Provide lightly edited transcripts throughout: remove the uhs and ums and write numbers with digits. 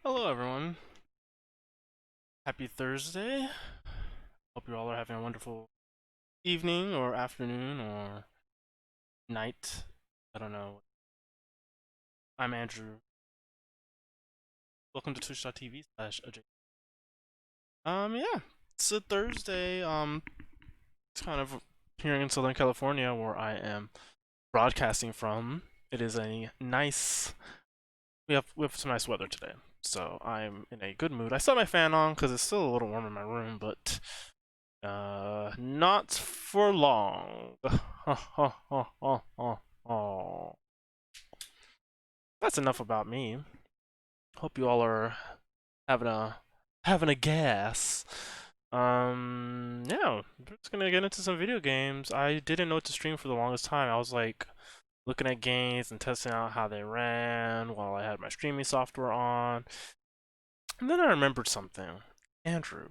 Hello, everyone. Happy Thursday. Hope you all are having a wonderful evening or afternoon or night. I don't know. I'm Andrew. Welcome to twitch.tv/AJ. Yeah, it's a Thursday. It's kind of here in Southern California where I am broadcasting from. It is a nice. We have some nice weather today, so I'm in a good mood. I still have my fan on because it's still a little warm in my room, but not for long. That's enough about me. Hope you all are having a gas. Yeah, we're just gonna get into some video games. I didn't know what to stream for the longest time. I was like looking at games and testing out how they ran while I had my streaming software on. And then I remembered something. Andrew,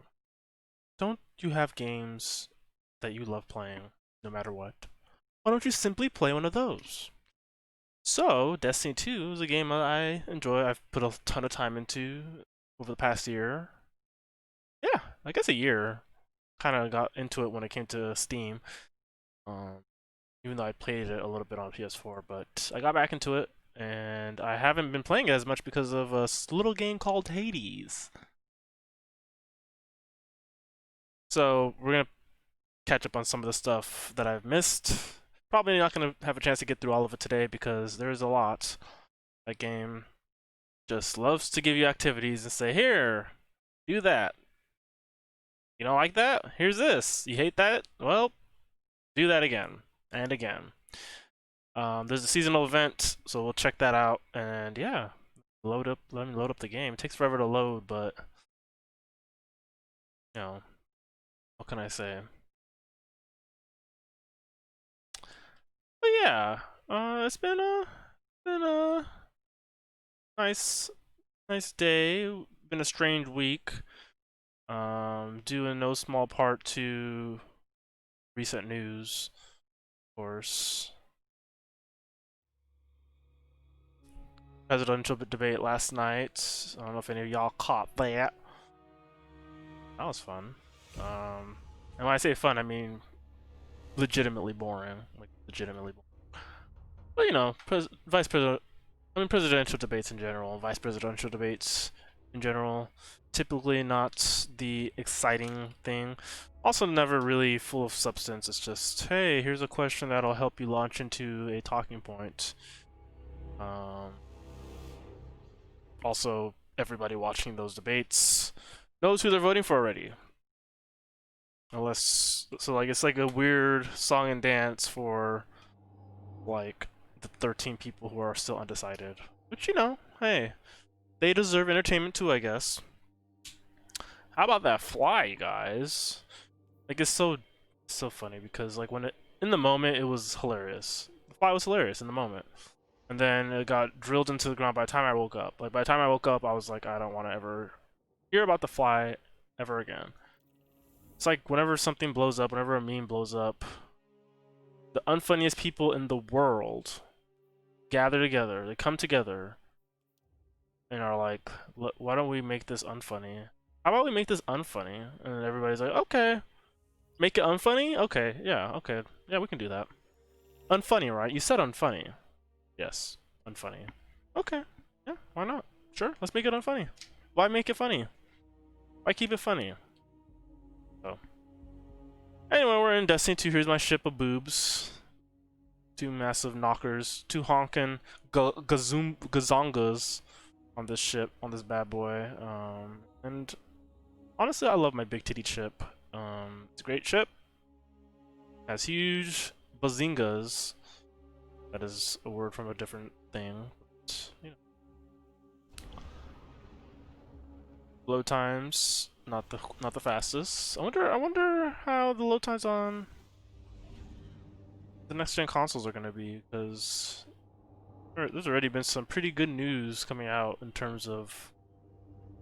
don't you have games that you love playing no matter what? Why don't you simply play one of those? So, Destiny 2 is a game I enjoy. I've put a ton of time into over the past year. Yeah, I guess a year. Kind of got into it when it came to Steam. Um, Even though I played it a little bit on PS4, but I got back into it, and I haven't been playing it as much because of a little game called Hades. So we're gonna catch up on some of the stuff that I've missed. Probably not gonna have a chance to get through all of it today because there's a lot. That game just loves to give you activities and say, here, do that. You don't like that? Here's this. You hate that? Well, do that again and again. There's a seasonal event, so we'll check that out. And yeah, let me load up the game. It takes forever to load, but you know, what can I say? But yeah, it's been a nice day. Been a strange week. Due in no small part to recent news, of course. Presidential debate last night. I don't know if any of y'all caught that. That was fun. And when I say fun, I mean legitimately boring. Like legitimately boring. But you know, vice president. I mean, presidential debates in general, vice presidential debates in general, typically not the exciting thing. Also, never really full of substance. It's just, hey, here's a question that'll help you launch into a talking point. Um, Also, everybody watching those debates knows who they're voting for already. Unless, so like it's like a weird song and dance for like the 13 people who are still undecided. Which, you know, hey, they deserve entertainment too, I guess. How about that fly, guys? Like it's so funny because like when it in the moment it was hilarious. The fly was hilarious in the moment. And then it got drilled into the ground by the time I woke up. Like by the time I woke up I was like I don't want to ever hear about the fly ever again. It's like whenever something blows up, whenever a meme blows up, the unfunniest people in the world gather together. They come together and are like, "Why don't we make this unfunny? How about we make this unfunny?" And everybody's like, "Okay, make it unfunny? Okay, yeah, we can do that. Unfunny, right? You said unfunny. Yes, unfunny. Okay, yeah, why not? Sure, let's make it unfunny. Why make it funny? Why keep it funny? So, anyway, we're in Destiny 2. Here's my ship of boobs. Two massive knockers, two honkin' gazongas on this ship, on this bad boy. And honestly, I love my big titty ship. It's a great ship. Has huge bazingas. That is a word from a different thing. But, you know. Load times, not the fastest. I wonder how the load times on the next gen consoles are gonna be because there's already been some pretty good news coming out in terms of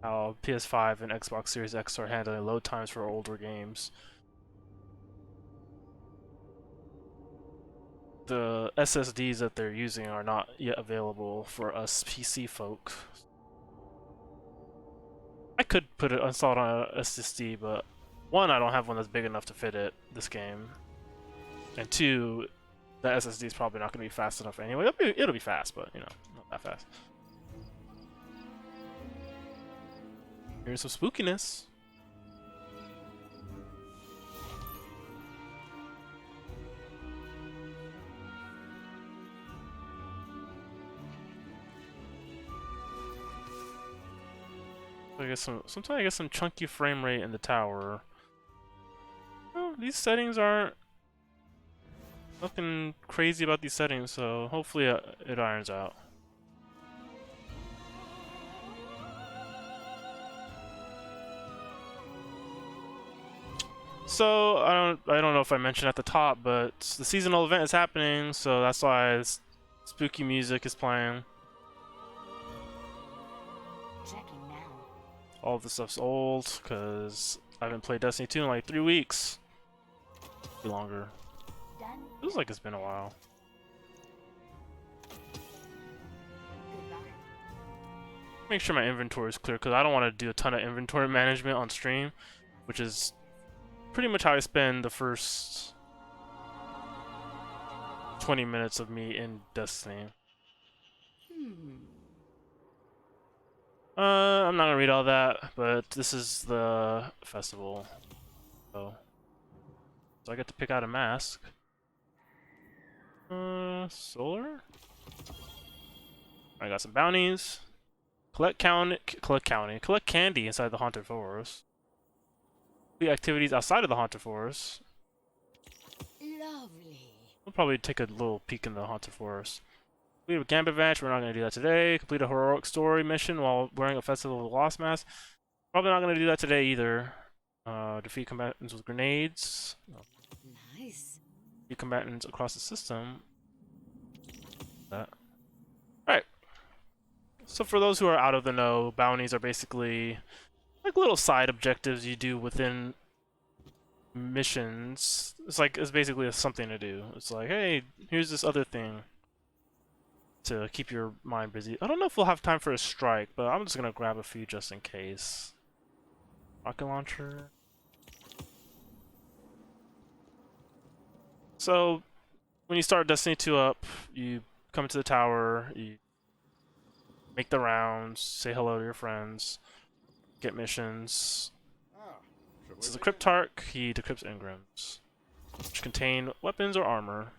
how PS5 and Xbox Series X are handling load times for older games. The SSDs that they're using are not yet available for us PC folk. I could put it installed on a SSD, but one, I don't have one that's big enough to fit it this game, and two, the SSD is probably not going to be fast enough anyway. It'll be fast, but you know, not that fast. Here's some spookiness. Sometimes I get some chunky frame rate in the tower. Well, these settings aren't nothing crazy about these settings, so hopefully it irons out. So I don't know if I mentioned at the top, but the seasonal event is happening, so that's why spooky music is playing. Checking now. All of this stuff's old because I haven't played Destiny 2 in like 3 weeks. Maybe longer. Done. Feels like it's been a while. Goodbye. Make sure my inventory is clear because I don't want to do a ton of inventory management on stream, which is pretty much how I spend the first 20 minutes of me in Destiny. I'm not gonna read all that, but this is the festival. So I get to pick out a mask. Solar? I got some bounties. Collect candy inside the haunted forest. The activities outside of the haunted forest. Lovely. We'll probably take a little peek in the haunted forest. Complete a gambit match. We're not going to do that today. Complete a heroic story mission while wearing a Festival of the Lost mask. Probably not going to do that today either. Defeat combatants with grenades. Nice. Defeat combatants across the system. That. Alright. So for those who are out of the know, bounties are basically like little side objectives you do within missions. It's basically something to do. It's like, hey, here's this other thing to keep your mind busy. I don't know if we'll have time for a strike, but I'm just gonna grab a few just in case. Rocket launcher. So when you start Destiny 2 up, you come to the tower, you make the rounds, say hello to your friends, get missions. This is a Cryptarch. He decrypts engrams, which contain weapons or armor.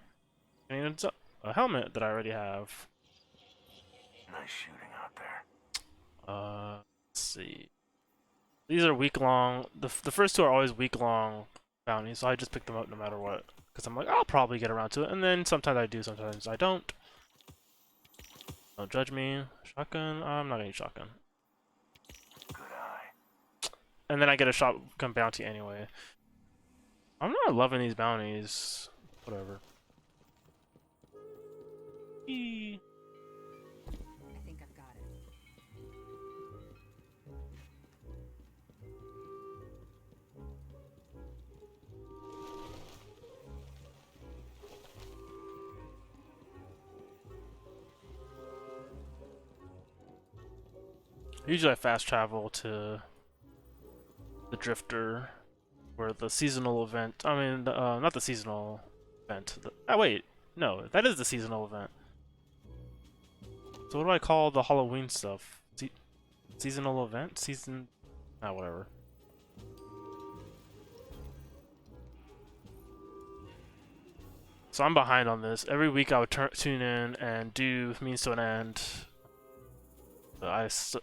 And a helmet that I already have. Nice shooting out there. Let's see. These are week-long. The first two are always week-long bounties, so I just pick them up no matter what. Because I'm like, I'll probably get around to it. And then sometimes I do, sometimes I don't. Don't judge me. Shotgun? I'm not getting shotgun. Good eye. And then I get a shotgun bounty anyway. I'm not loving these bounties. Whatever. Eee. I think I've got it. Usually I fast travel to the Drifter, where the seasonal event. I mean, not the seasonal event. Wait, no, that is the seasonal event. So what do I call the Halloween stuff? Seasonal event? Whatever. So I'm behind on this. Every week I would tune in and do means to an end. But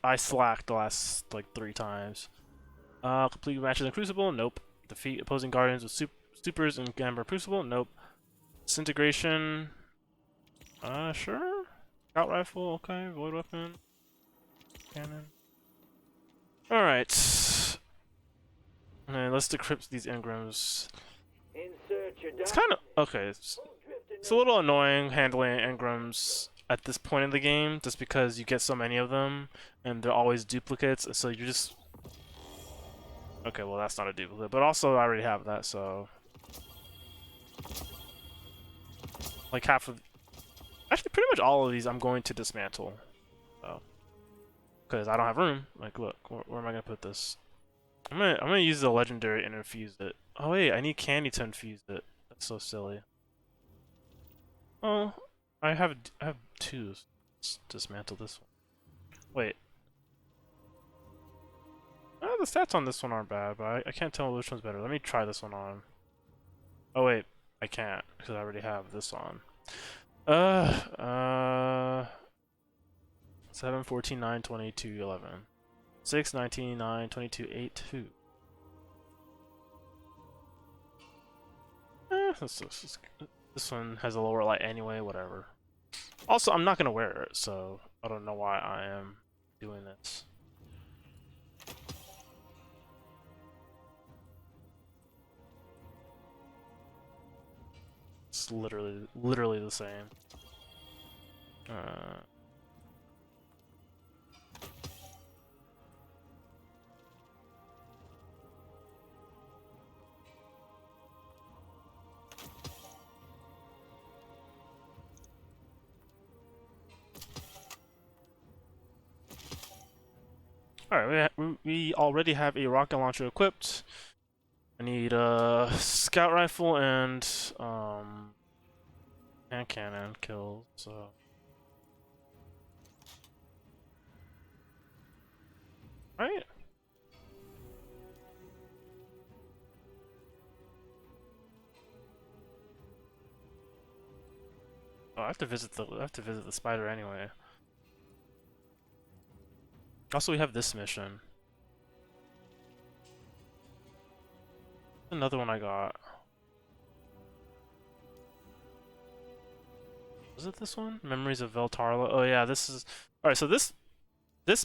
I slacked the last like 3 times. Complete matches in Crucible? Nope. Defeat opposing guardians with supers in Gamber Crucible? Nope. Disintegration? Sure. Scout rifle? Okay. Void weapon? Cannon? Alright. Okay, let's decrypt these engrams. It's kind of... Okay. It's a little annoying handling engrams at this point in the game, just because you get so many of them, and they're always duplicates, so you're just... Okay, well that's not a duplicate, but also I already have that, so... Like half of... Actually, pretty much all of these I'm going to dismantle. So... because I don't have room. Like, look, where am I gonna put this? I'm gonna use the legendary and infuse it. Oh wait, I need candy to infuse it. That's so silly. Oh, I have two. Let's dismantle this one. Wait. The stats on this one aren't bad, but I can't tell which one's better. Let me try this one on. Oh wait, I can't because I already have this on. 7, 14, 9, 22, 11. 6, 19, 9, 22, 8, 2. This one has a lower light anyway, whatever. Also, I'm not gonna wear it, so I don't know why I am doing this. It's literally the same. Alright, we already have a rocket launcher equipped. I need a scout rifle and hand cannon kills, so. Right? Oh, I have to visit the spider anyway. Also, we have this mission. Another one I got. Was it this one? Memories of Veltarla. Oh yeah, this is. All right, so this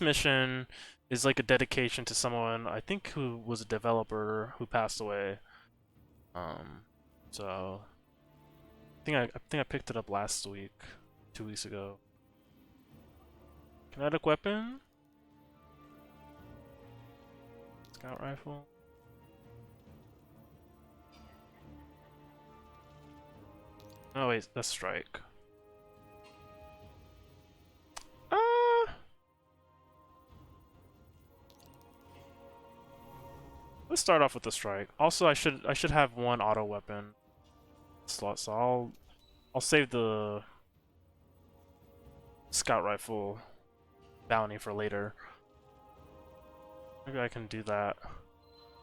mission is like a dedication to someone I think who was a developer who passed away. So I think I picked it up last week, 2 weeks ago. Kinetic weapon. Scout rifle. Oh wait, that's strike. Let's start off with the strike. Also, I should have one auto weapon slot, so I'll save the scout rifle bounty for later. Maybe I can do that.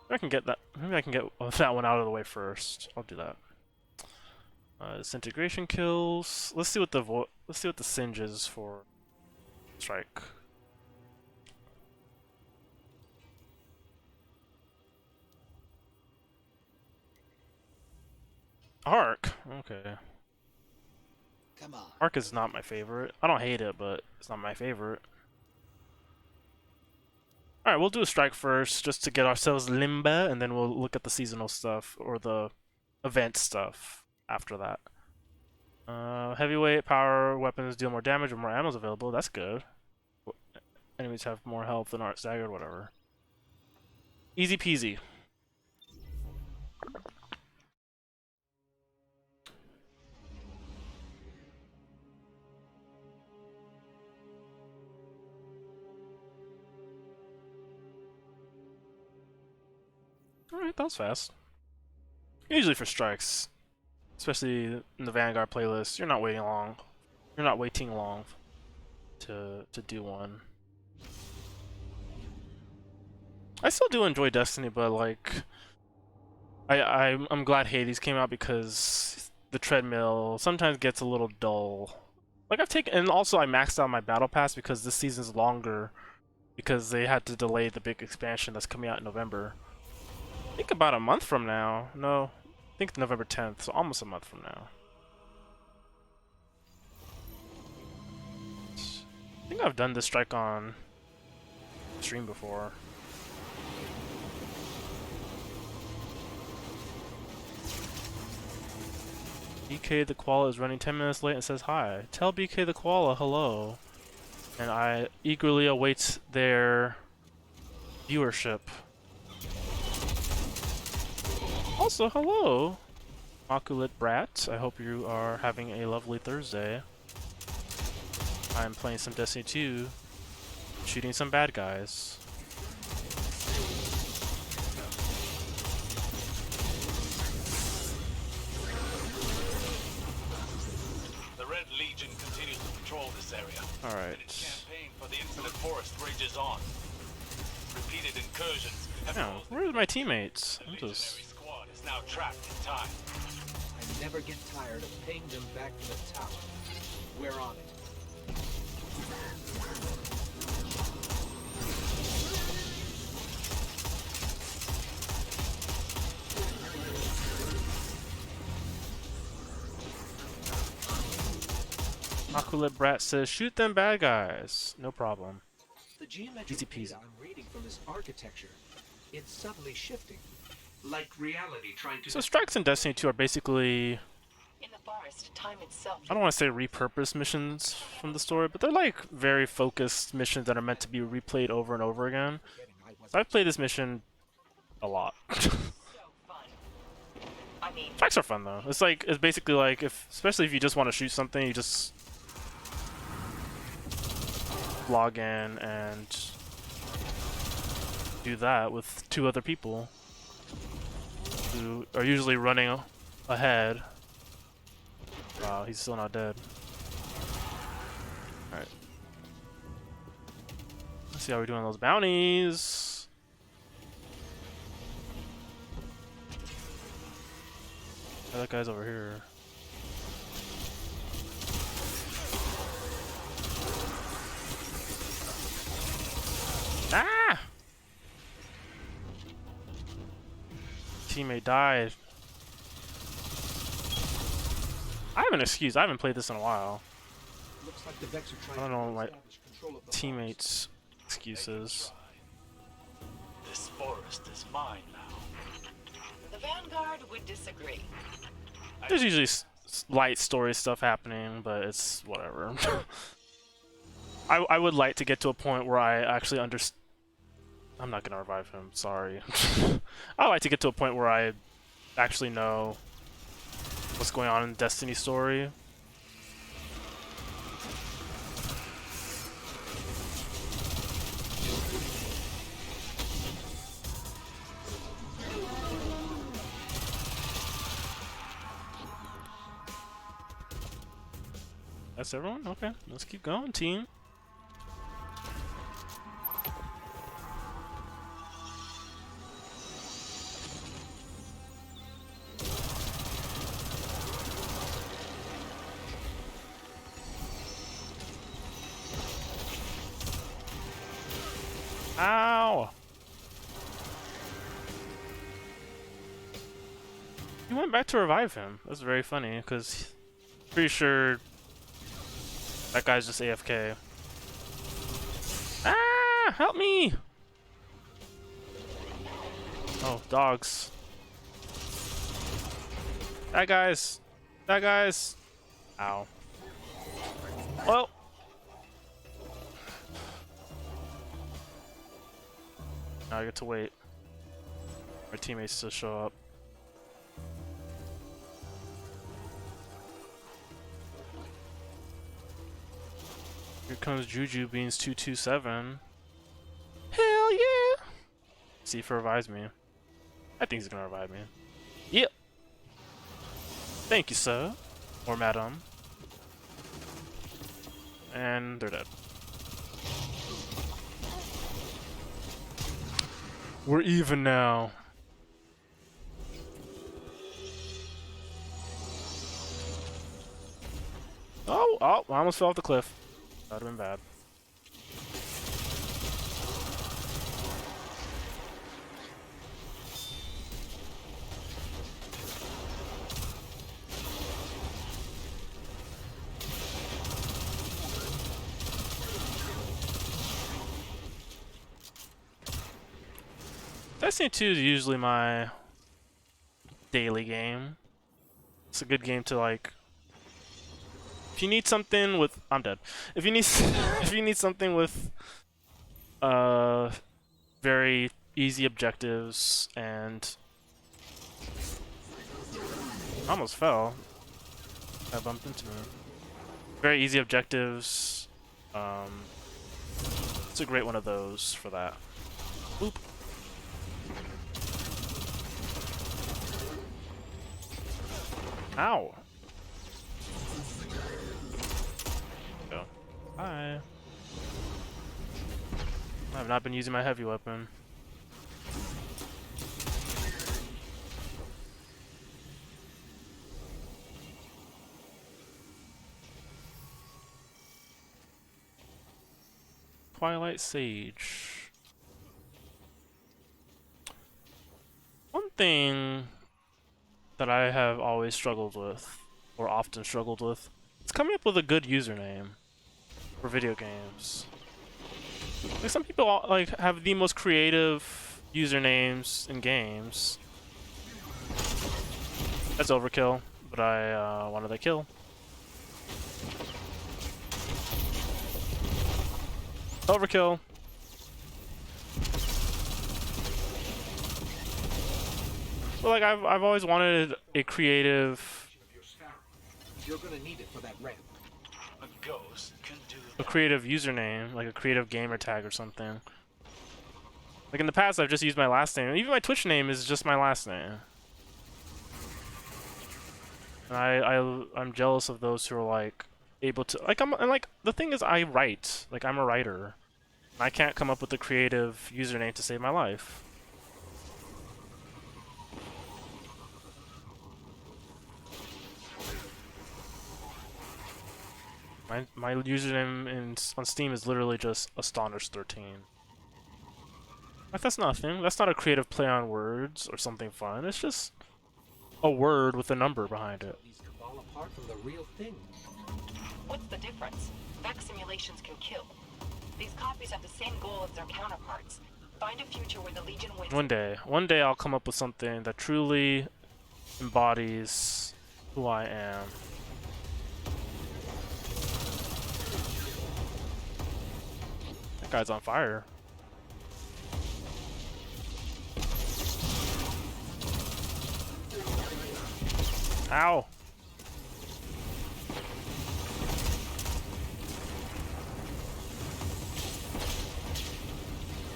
Maybe I can get that. Maybe I can get that one out of the way first. I'll do that. Disintegration kills. Let's see what the singe is for strike. Arc. Okay. Come on. Arc is not my favorite. I don't hate it, but it's not my favorite. Alright, we'll do a strike first, just to get ourselves limba, and then we'll look at the seasonal stuff, or the event stuff after that. Heavyweight, power, weapons deal more damage, or more ammo is available. That's good. Enemies have more health than aren't staggered, whatever. Easy peasy. Alright, that was fast. Usually for strikes, especially in the Vanguard playlist, you're not waiting long. You're not waiting long to do one. I still do enjoy Destiny, but like, I'm glad Hades came out because the treadmill sometimes gets a little dull. Like and also I maxed out my battle pass because this season's longer because they had to delay the big expansion that's coming out in November. I think about a month from now. No, I think November 10th, so almost a month from now. I think I've done this strike on stream before. BK the Koala is running 10 minutes late and says hi. Tell BK the Koala hello. And I eagerly await their viewership. Also, hello, Makulit Brat. I hope you are having a lovely Thursday. I'm playing some Destiny 2 shooting some bad guys. The Red Legion continues to patrol this area. All right. And its campaign for the Infinite Forest rages on. Repeated incursions have Yeah, caused where's my teammates? the I'm legionary just... squad is now trapped in time. I never get tired of paying them back to the tower. We're on it. Makulet Brat says, shoot them bad guys. No problem. The geometric Easy peasy. data I'm reading from this architecture, it's subtly shifting. Like reality trying to... So strikes in Destiny 2 are basically, In the forest, time itself. I don't want to say repurposed missions from the story, but they're like very focused missions that are meant to be replayed over and over again. So I've played this mission a lot. So fun. I mean, Strikes are fun though. It's like, it's basically like, if, especially if you just want to shoot something, you just log in and do that with 2 other people who are usually running ahead. Wow, he's still not dead. Alright. Let's see how we're doing those bounties. Oh, that guy's over here. Ah! Teammate died. I have an excuse. I haven't played this in a while. Looks like the Vex are trying I don't know to my establish control of the teammates' excuses. This forest is mine now. the Vanguard would disagree. There's usually light story stuff happening, but it's whatever. I would like to get to a point where I actually understand. I'm not gonna revive him. Sorry. I like to get to a point where I actually know what's going on in Destiny story. That's everyone? Okay, let's keep going, team. Ow! He went back to revive him. That's very funny, because pretty sure that guy's just AFK. Ah! Help me! Oh, dogs. That guy's. That guy's. Ow. Well. Now I get to wait. Our teammates to show up. Here comes Juju Beans 227. Hell yeah! See if he revives me. I think he's gonna revive me. Yep. Thank you, sir. Or madam. And they're dead. We're even now. Oh, I almost fell off the cliff. That would have been bad. Destiny 2 is usually my daily game. It's a good game to like. If you need something with, I'm dead. If you need, if you need something with, very easy objectives and I almost fell. I bumped into me. Very easy objectives. integrate one of those for that. Boop. Ow. Go. Bye. I've not been using my heavy weapon. Twilight Sage. One thing that I have always struggled with, or often struggled with, is coming up with a good username for video games. Like some people like have the most creative usernames in games. That's overkill, but I wanted to kill. Overkill. But like I've always wanted a creative, You're gonna need it for that ramp. A ghost can do a creative username, like a creative gamer tag or something. Like in the past, I've just used my last name. Even my Twitch name is just my last name. And I'm jealous of those who are like able to like the thing is I write, like I'm a writer. I can't come up with a creative username to save my life. My username on Steam is literally just Astonished13. Like that's nothing. That's not a creative play on words or something fun. It's just a word with a number behind it. These Cabal apart from the real thing. What's the difference? Vex simulations can kill. These copies have the same goal as their counterparts. Find a future where the Legion wins. One day I'll come up with something that truly embodies who I am. That guy's on fire. Ow!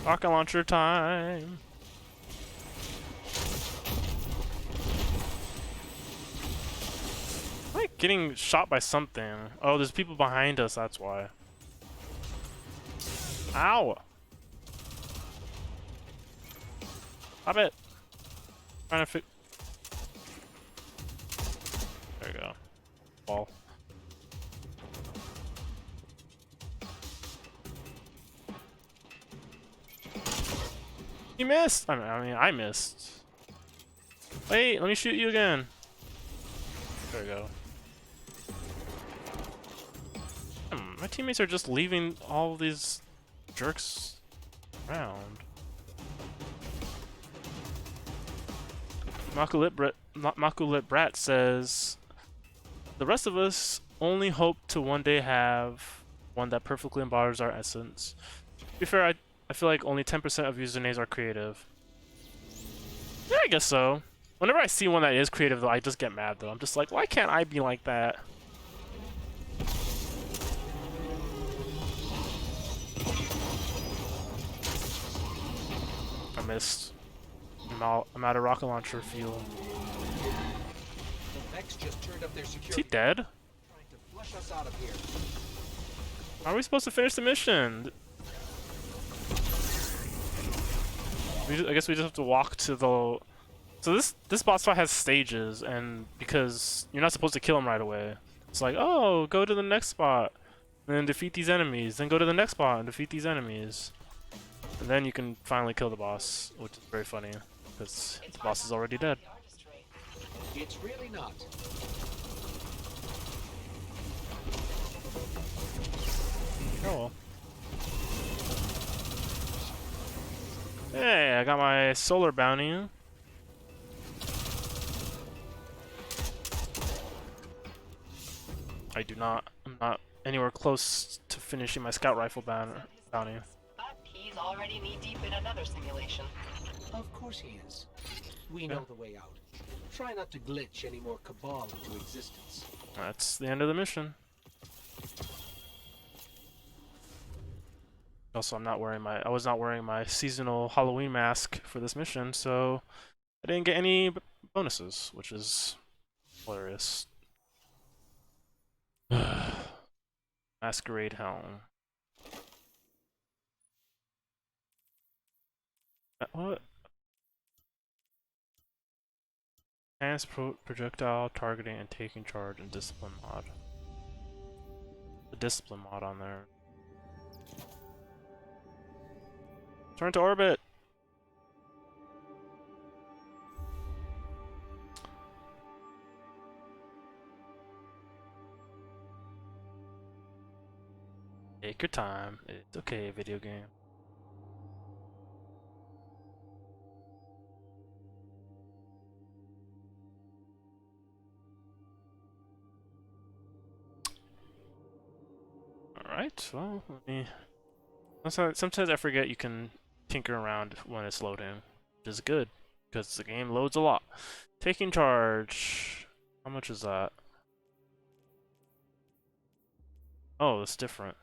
Rocket launcher time! I'm like getting shot by something. Oh, there's people behind us, that's why. Ow! Stop it! Trying to fix. There we go. Ball. You missed! I mean, I missed. Wait, let me shoot you again. There we go. My teammates are just leaving all these jerks around. Makulit Brat says, the rest of us only hope to one day have one that perfectly embodies our essence. To be fair, I feel like only 10% of usernames are creative. Yeah, I guess so. Whenever I see one that is creative, though, I just get mad, though. I'm just like, why can't I be like that? I missed. I'm out of rocket launcher fuel. The Vex just turned up their Is security. he dead? Trying to flush us out of here. How are we supposed to finish the mission? I guess we just have to walk to the... So this boss fight has stages, and because you're not supposed to kill him right away. It's like, oh, go to the next spot, and then defeat these enemies, then go to the next spot and defeat these enemies. And then you can finally kill the boss, which is very funny, because the boss is already dead. It's really not. Oh. Hey, I got my solar bounty. I'm not anywhere close to finishing my scout rifle bounty. But he's already knee-deep in another simulation. Of course he is. We know the way out. Try not to glitch any more Cabal into existence. That's the end of the mission. Also, I was not wearing my seasonal Halloween mask for this mission, so I didn't get any bonuses, which is hilarious. Masquerade helm. What? Enhanced projectile targeting and taking charge and discipline mod. The discipline mod on there. Turn to orbit! Take your time. It's okay, video game. Alright, well, let me... Sometimes I forget you can tinker around when it's loading, which is good, because the game loads a lot. Taking charge... How much is that? Oh, it's different.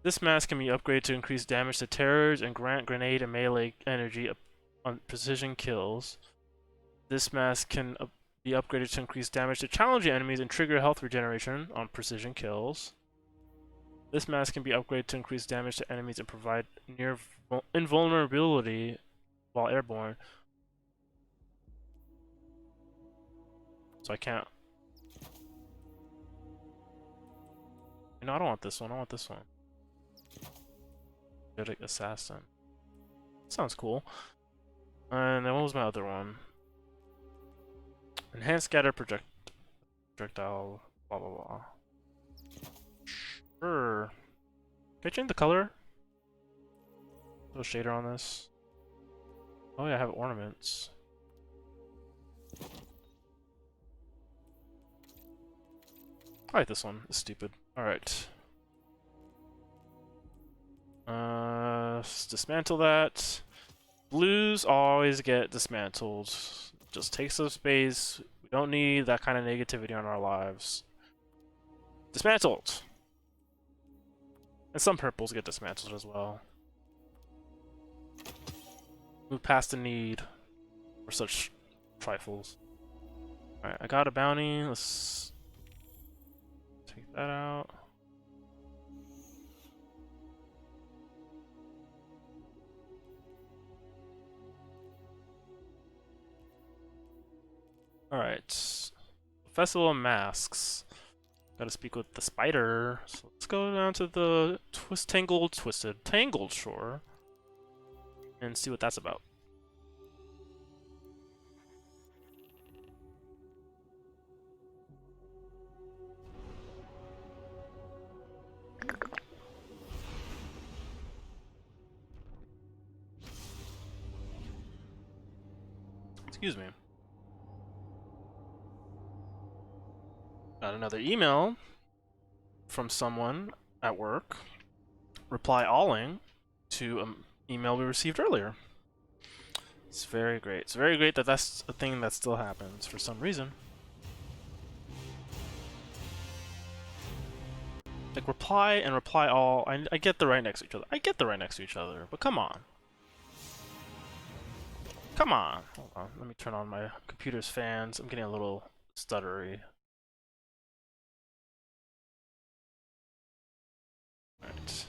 This mask can be upgraded to increase damage to terrors and grant grenade and melee energy on precision kills. This mask can be upgraded to increase damage to challenging enemies and trigger health regeneration on precision kills. This mask can be upgraded to increase damage to enemies and provide near invulnerability while airborne. So I can't... No, I don't want this one. I want this one. Energetic Assassin. Sounds cool. And then what was my other one? Enhanced Scatter projectile. Blah blah blah. Sure. Can I change the color? Little shader on this. Oh yeah, I have ornaments. I like this one. It's stupid. Alright. Dismantle that. Blues always get dismantled. Just takes up space. We don't need that kind of negativity on our lives. Dismantled! And some purples get dismantled as well. Move past the need for such trifles. Alright, I got a bounty. Let's take that out. Alright. Festival of Masks. Gotta speak with the spider. So let's go down to the Tangled Shore and see what that's about. Excuse me. Got another email from someone at work, reply alling to an email we received earlier. It's very great. It's very great that that's a thing that still happens for some reason. Like reply and reply all. I get they're right next to each other. I get they're right next to each other, but come on. Come on. Hold on. Let me turn on my computer's fans. I'm getting a little stuttery. Alright.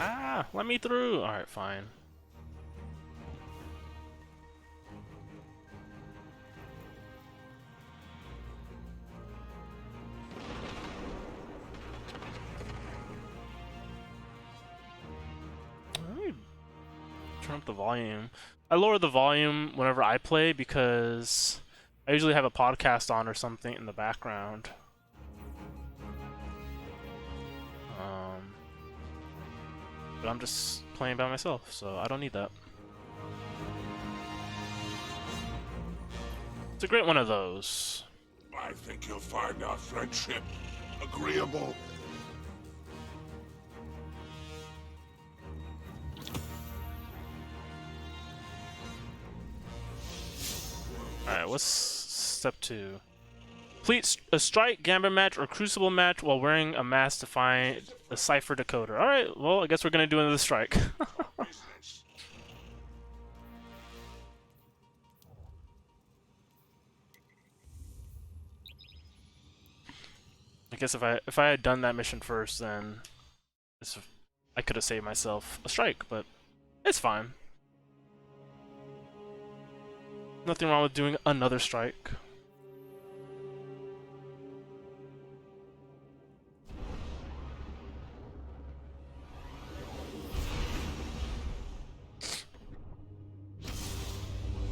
Ah, let me through. Alright, fine. Turn up the volume. I lower the volume whenever I play because I usually have a podcast on or something in the background. But I'm just playing by myself, so I don't need that. It's a great one of those. I think you'll find our friendship agreeable. Alright, Alright, what's step 2? Complete a strike, gambit match, or crucible match while wearing a mask to find a cipher decoder. Alright, well, I guess we're gonna do another strike. Business. I guess if I had done that mission first, then I could have saved myself a strike, but it's fine. Nothing wrong with doing another strike.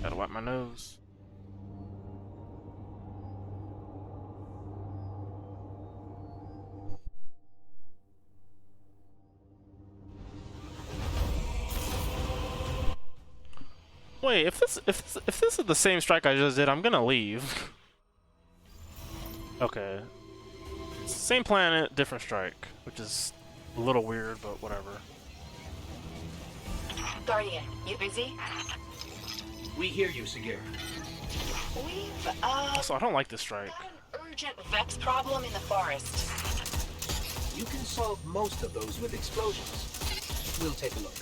Gotta wipe my nose. Wait, if this is the same strike I just did, I'm gonna leave. Okay. Same planet, different strike, which is a little weird, but whatever. Guardian, you busy? We hear you, Sagir. We've, Also, I don't like this strike. got an urgent Vex problem in the forest. You can solve most of those with explosions. We'll take a look.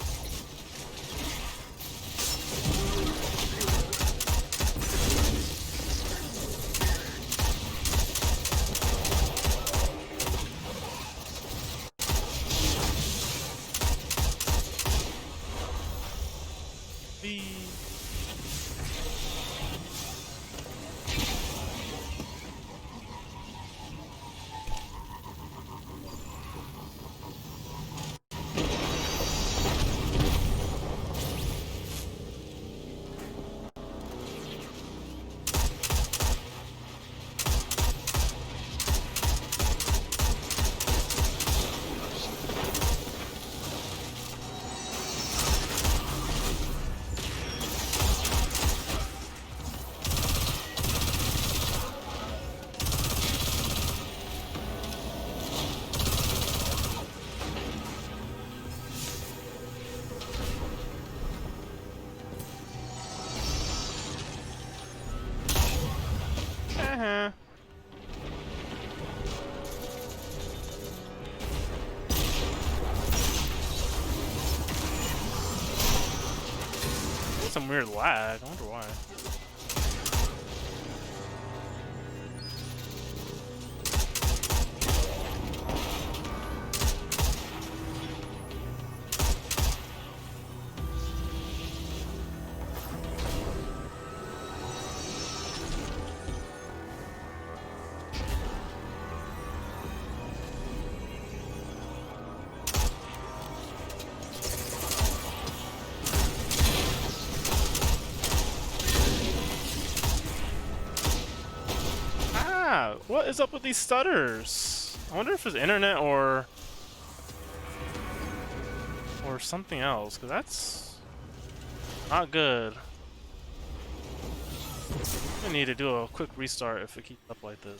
Some weird lag. I wonder why. What is up with these stutters? I wonder if it's internet or something else, because that's not good. I need to do a quick restart if it keeps up like this.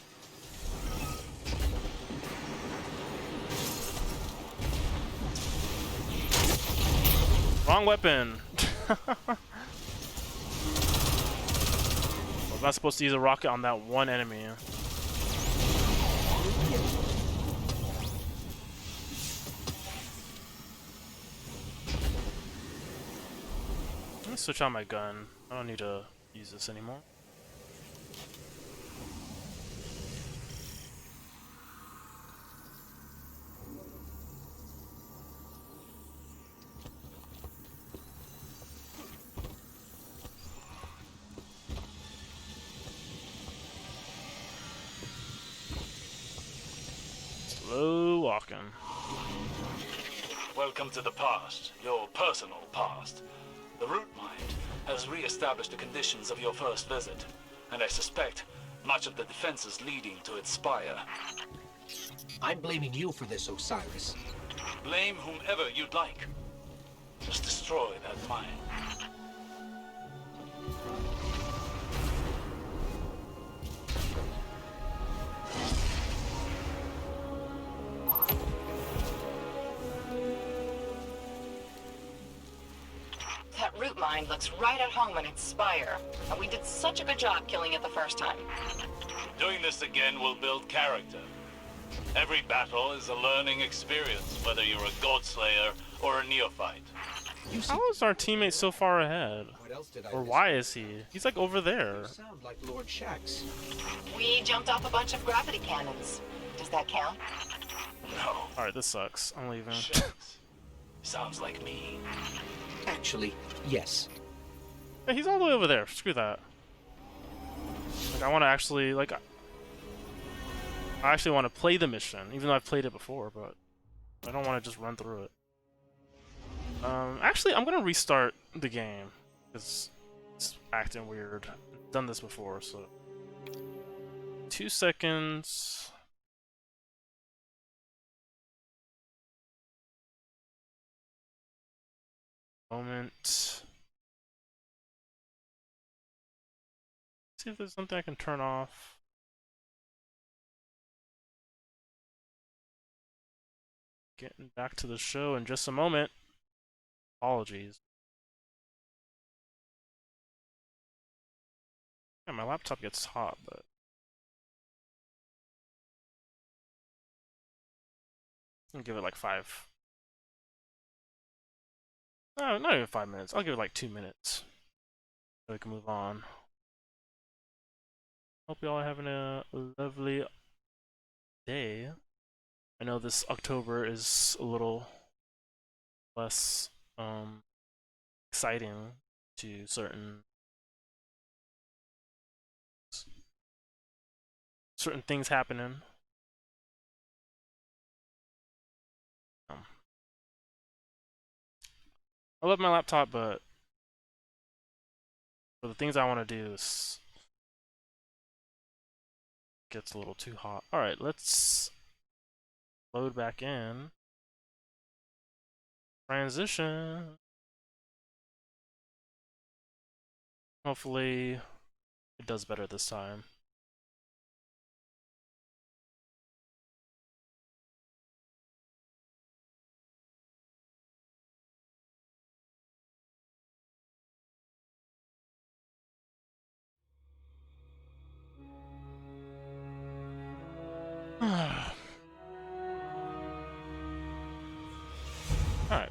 Wrong weapon! I was not supposed to use a rocket on that one enemy. Let me switch out my gun. I don't need to use this anymore. Slow walking. Welcome to the past, your personal past. The Root Mind has re-established the conditions of your first visit, and I suspect much of the defenses leading to its spire. I'm blaming you for this, Osiris. Blame whomever you'd like. Just destroy that mind. That root mine mind looks right at home in its spire. And we did such a good job killing it the first time. Doing this again will build character. Every battle is a learning experience, whether you're a Godslayer or a neophyte. You see, How is our teammate so far ahead? what else did I Or miss? why is he? He's like over there. You sound like Lord Shax. We jumped off a bunch of gravity cannons. Does that count? No. Alright, this sucks. I'm leaving. Shucks. Sounds like me. Actually, yes. Yeah, he's all the way over there. Screw that. Like, I want to actually, like... I actually want to play the mission, even though I've played it before, but... I don't want to just run through it. Actually, I'm gonna restart the game, because it's acting weird. I've done this before, so... 2 seconds... Moment... See if there's something I can turn off. Getting back to the show in just a moment. Apologies. Yeah, my laptop gets hot, but... I'll give it like 5. No, not even 5 minutes. I'll give it like 2 minutes. So we can move on. Hope you all are having a lovely day. I know this October is a little less exciting to certain things happening. I love my laptop, but for the things I want to do, it gets a little too hot. Alright, let's load back in. Transition. Hopefully it does better this time. Alright.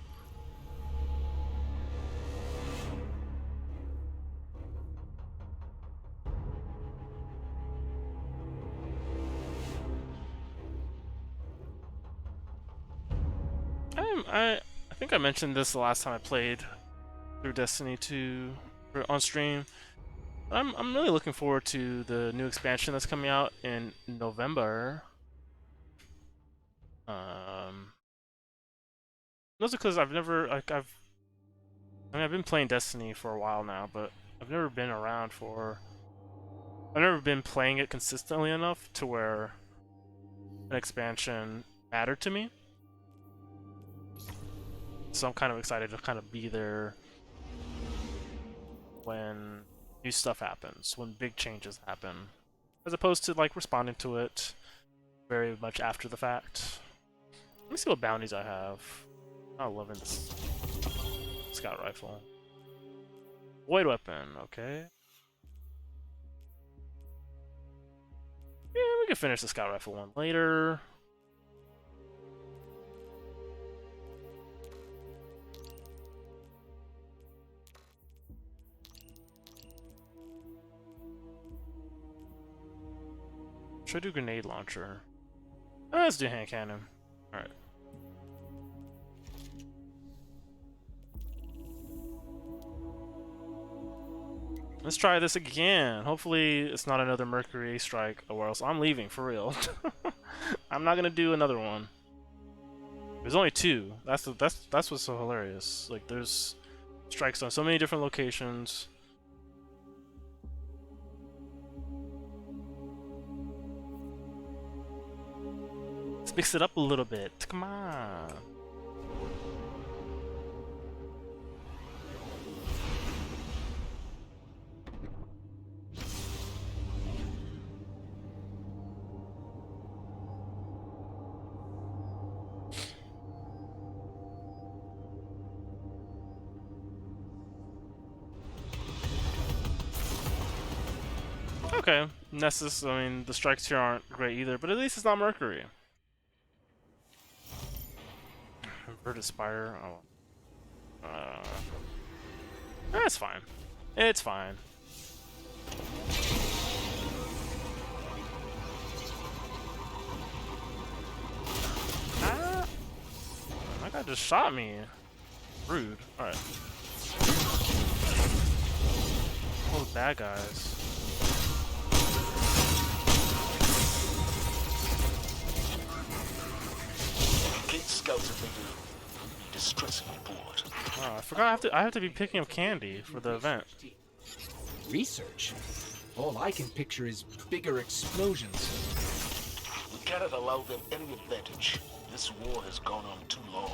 I think I mentioned this the last time I played through Destiny 2 on stream. I'm really looking forward to the new expansion that's coming out in November. Mostly because I've never I've been playing Destiny for a while now, but I've never been playing it consistently enough to where an expansion mattered to me. So I'm kind of excited to kind of be there when new stuff happens, when big changes happen, as opposed to like responding to it very much after the fact. Let me see what bounties I have. I'm loving this scout rifle. Void weapon, okay. Yeah, we can finish the scout rifle one later. Should I do grenade launcher? Let's do hand cannon. Alright. Let's try this again. Hopefully it's not another Mercury strike, or else I'm leaving for real. I'm not gonna do another one. There's only 2. That's what's so hilarious. Like there's strikes on so many different locations. Let's mix it up a little bit. Come on. Okay, Nessus, I mean, the strikes here aren't great either, but at least it's not Mercury. Inverted Spire, oh. It's fine. It's fine. Ah! That guy just shot me. Rude. Alright. All the bad guys. Gate scouts if they do. Distressingly bored. Oh, I forgot I have to be picking up candy for the event. Research? All I can picture is bigger explosions. We cannot allow them any advantage. This war has gone on too long.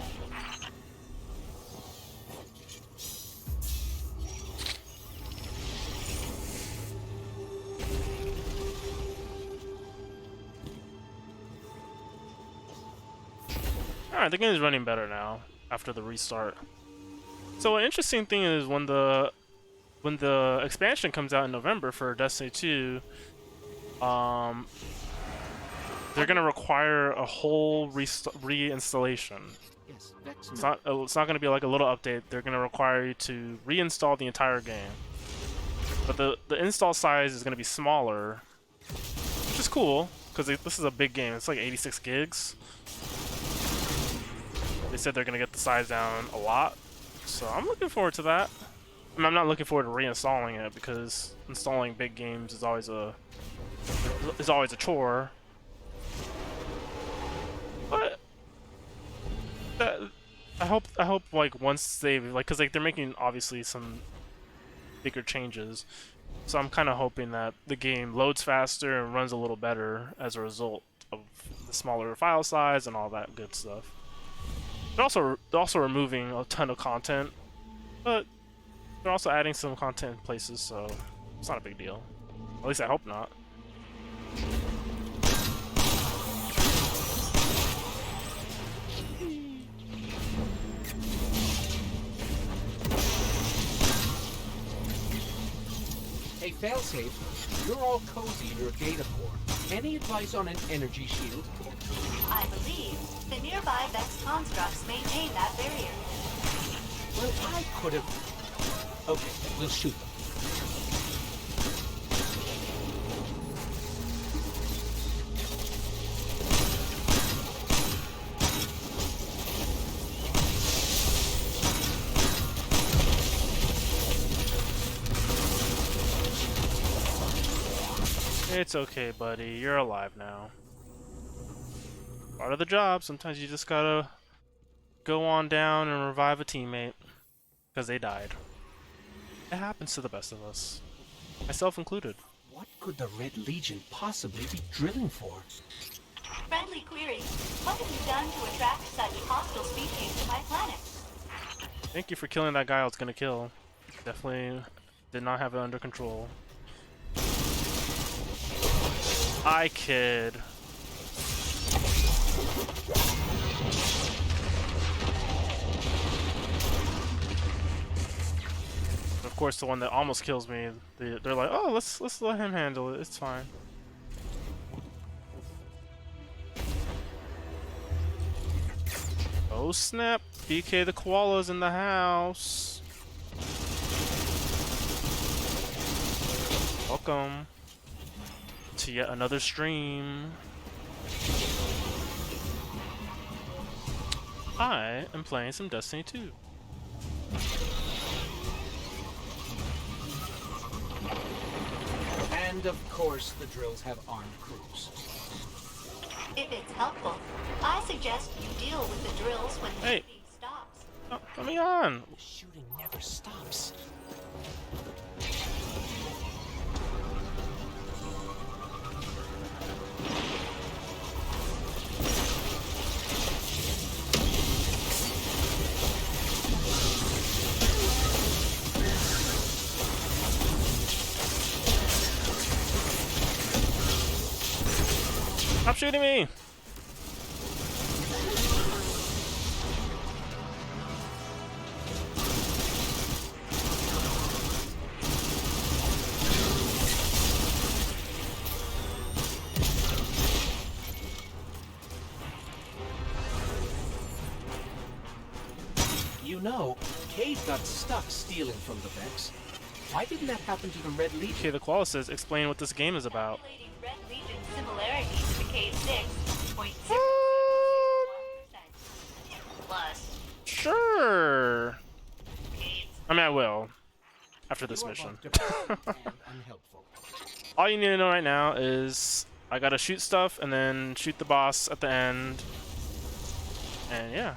Alright, the game is running better now after the restart. So an interesting thing is when the expansion comes out in November for Destiny 2, they're gonna require a whole reinstallation. Yes, It's not gonna be like a little update. They're gonna require you to reinstall the entire game. But the install size is gonna be smaller, which is cool because this is a big game. It's like 86 gigs. They said they're gonna get the size down a lot, so I'm looking forward to that. I mean, I'm not looking forward to reinstalling it because installing big games is always a chore. But I hope like once they like, cause like they're making obviously some bigger changes, so I'm kind of hoping that the game loads faster and runs a little better as a result of the smaller file size and all that good stuff. They're also removing a ton of content, but they're also adding some content in places, so it's not a big deal. At least I hope not. Hey, Failsafe, you're all cozy in your data core. Any advice on an energy shield? I believe the nearby Vex constructs maintain that barrier. Well, I could have... Okay, we'll shoot them. It's okay, buddy. You're alive now. Part of the job. Sometimes you just gotta go on down and revive a teammate because they died. It happens to the best of us, myself included. What could the Red Legion possibly be drilling for? Friendly query. What have you done to attract such hostile species to my planet? Thank you for killing that guy I was gonna kill. Definitely did not have it under control. I kid. Of course, the one that almost kills me, they're like, "Oh, let's let him handle it. It's fine." Oh snap! BK the koala's in the house. Welcome to yet another stream. I am playing some Destiny 2. And of course, the drills have armed crews. If it's helpful, I suggest you deal with the drills when the Hey. shooting stops. Oh, let me on. The shooting never stops. Stop shooting me! know, Cade got stuck stealing from the Vex. Why didn't that happen to the Red Legion? Okay, the Koala says, explain what this game is about. Calculating Red Legion similarity to the K6.0. Plus, Sure. Cade's I mean, I will. After this You are mission. both depressing and unhelpful. All you need to know right now is I gotta shoot stuff and then shoot the boss at the end. And yeah.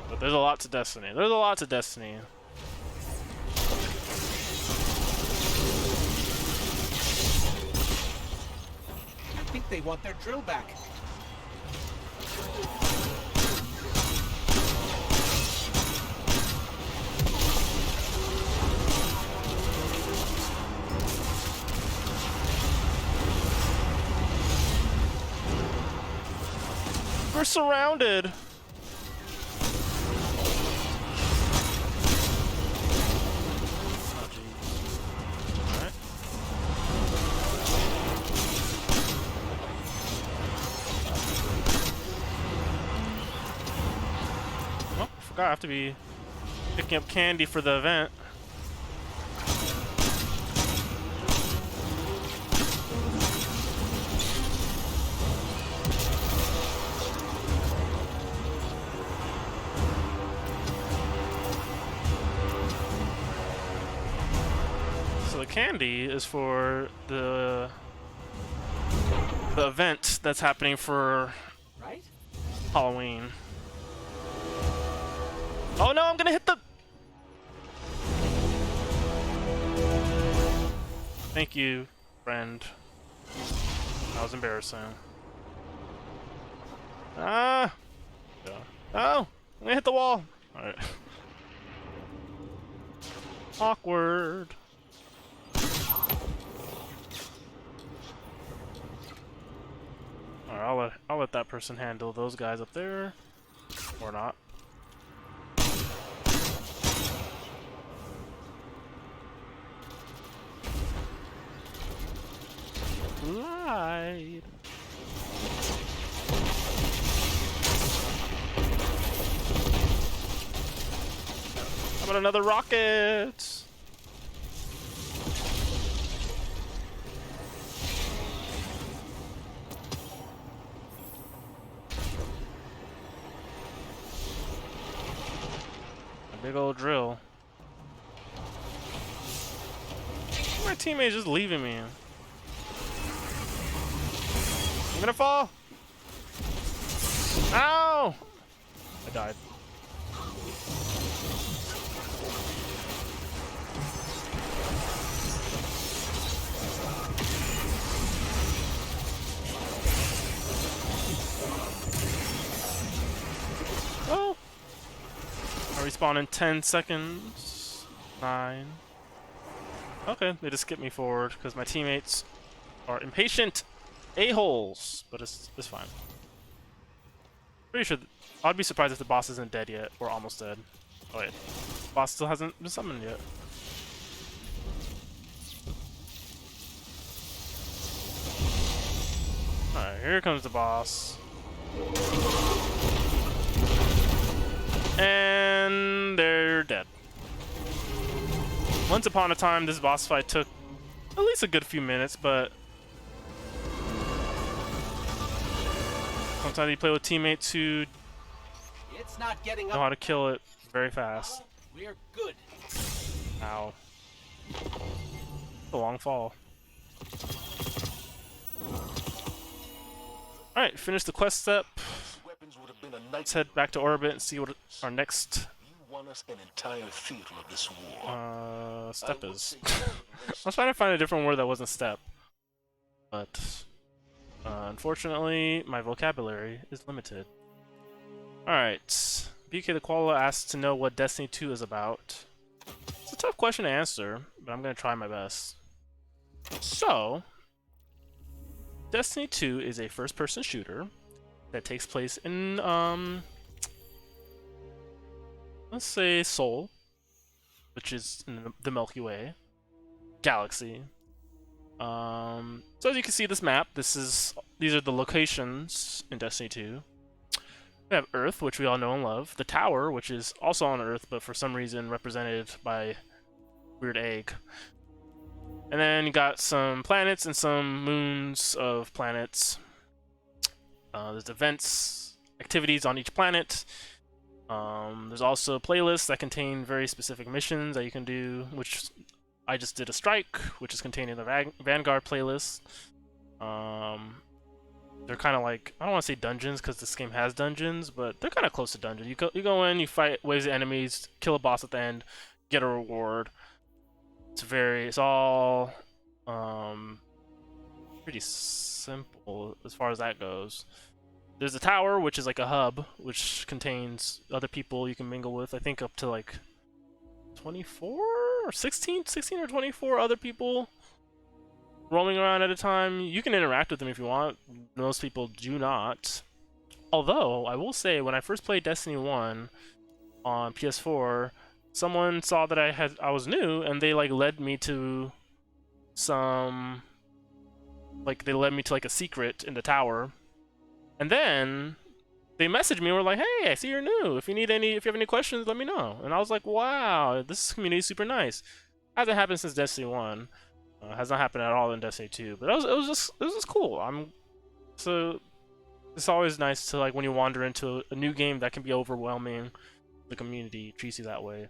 But there's a lot to Destiny. There's a lot to Destiny. I think they want their drill back. We're surrounded. Oh, geez. Alright. Oh, I forgot I have to be picking up candy for the event. So the candy is for the event that's happening for Right? Halloween. Oh no, I'm gonna hit the... Thank you, friend. That was embarrassing. Ah! Yeah. Oh! I'm gonna hit the wall! Alright. Awkward. Alright, I'll let that person handle those guys up there. Or not. Glide. How about another rocket? A big old drill. My teammate's just leaving me. I'm gonna fall! Ow! I died. Oh! I respawn in 10 seconds. 9. Okay, they just skipped me forward because my teammates are impatient a-holes, but it's fine. Pretty sure I'd be surprised if the boss isn't dead yet or almost dead. Oh wait, boss still hasn't been summoned yet. Alright, here comes the boss. And they're dead. Once upon a time, this boss fight took at least a good few minutes, but sometimes you play with teammates who It's not getting know up. how to kill it very fast. We're good. Ow. A long fall. Alright, finish the quest step. Weapons would have been a Let's night. head back to orbit and see what our next You won us an entire theater of this war. step is. I was trying to find a different word that wasn't step. But unfortunately, my vocabulary is limited. Alright. BK the Koala asks to know what Destiny 2 is about. It's a tough question to answer, but I'm going to try my best. So, Destiny 2 is a first-person shooter that takes place in, let's say Sol, which is in the Milky Way galaxy. So as you can see this map, these are the locations in Destiny 2. We have Earth, which we all know and love. The Tower, which is also on Earth, but for some reason represented by weird egg. And then you got some planets and some moons of planets. There's events, activities on each planet. There's also playlists that contain very specific missions that you can do, which I just did a strike, which is contained in the Vanguard playlist. They're kind of like, I don't want to say dungeons because this game has dungeons, but they're kind of close to dungeons. You go in, you fight waves of enemies, kill a boss at the end, get a reward. It's all pretty simple as far as that goes. There's a tower, which is like a hub, which contains other people you can mingle with. I think up to like 24 or 16 or 24 other people roaming around at a time. You can interact with them if you want. Most people do not. Although, I will say, when I first played Destiny 1 on PS4, someone saw that I was new, and they like led me to some... they led me to like a secret in the tower. And then they messaged me and were like, "Hey, I see you're new. If you have any questions, let me know." And I was like, "Wow, this community is super nice." Hasn't happened since Destiny 1. Has not happened at all in Destiny 2. But it was just cool. So it's always nice to, like, when you wander into a new game that can be overwhelming, the community treats you that way.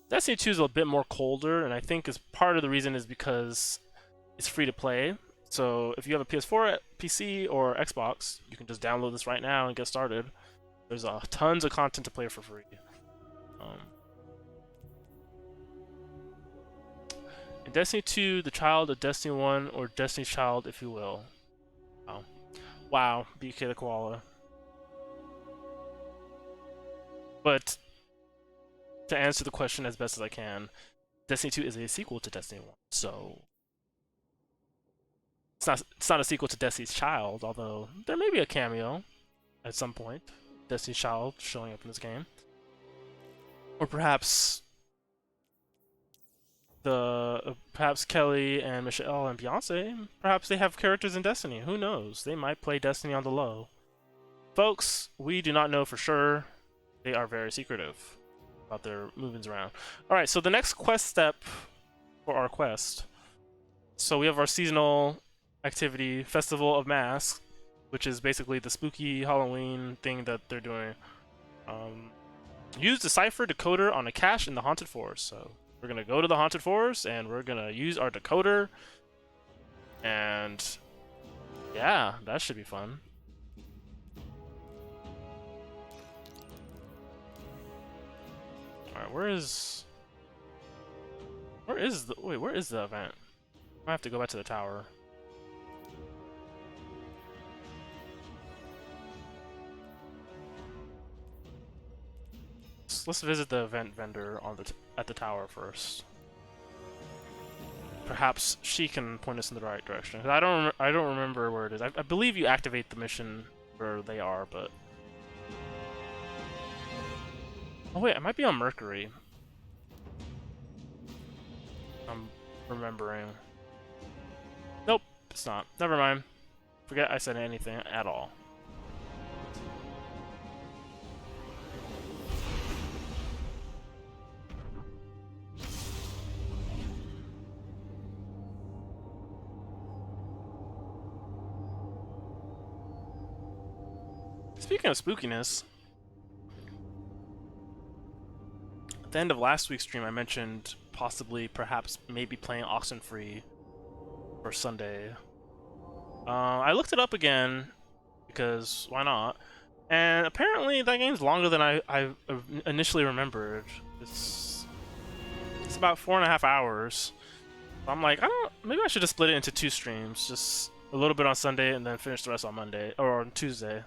Destiny 2 is a bit more colder, and I think part of the reason is because it's free to play. So if you have a PS4, PC, or Xbox, you can just download this right now and get started. There's tons of content to play for free. In Destiny 2, the child of Destiny 1, or Destiny's child, if you will. Wow. Wow, BK the Koala. But to answer the question as best as I can, Destiny 2 is a sequel to Destiny 1, so it's not a sequel to Destiny's Child, although there may be a cameo at some point. Destiny's Child showing up in this game. Or perhaps perhaps Kelly and Michelle and Beyonce, perhaps they have characters in Destiny. Who knows? They might play Destiny on the low. Folks, we do not know for sure. They are very secretive about their movements around. Alright, so the next quest step for our quest. So we have our seasonal activity, Festival of Masks, which is basically the spooky Halloween thing that they're doing. Use Decipher Decoder on a cache in the Haunted Forest. So we're gonna go to the Haunted Forest and we're gonna use our decoder, and yeah, that should be fun. Alright, where is the event? I have to go back to the tower. Let's visit the event vendor at the tower first. Perhaps she can point us in the right direction. I don't remember where it is. I believe you activate the mission where they are, but oh wait, I might be on Mercury. I'm remembering. Nope, it's not. Never mind. Forget I said anything at all. Speaking of spookiness, at the end of last week's stream, I mentioned perhaps, maybe playing Oxenfree for Sunday. I looked it up again because why not? And apparently that game's longer than I initially remembered. It's about 4.5 hours. I'm like, maybe I should have split it into 2 streams, just a little bit on Sunday and then finish the rest on Monday or on Tuesday.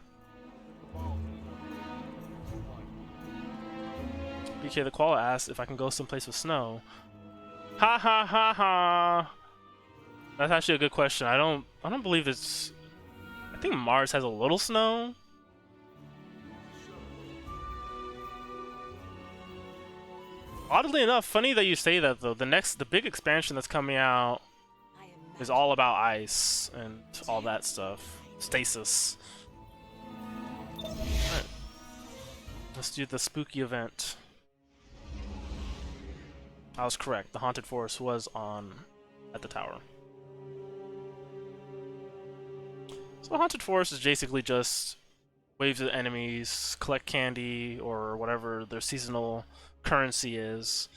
BK the Koala asks if I can go someplace with snow. Ha ha ha ha! That's actually a good question. I don't believe it's... I think Mars has a little snow. Oddly enough, funny that you say that though. The big expansion that's coming out is all about ice and all that stuff. Stasis. Alright. Let's do the spooky event. I was correct. The haunted forest was on at the tower. So haunted forest is basically just waves of enemies, collect candy or whatever their seasonal currency is,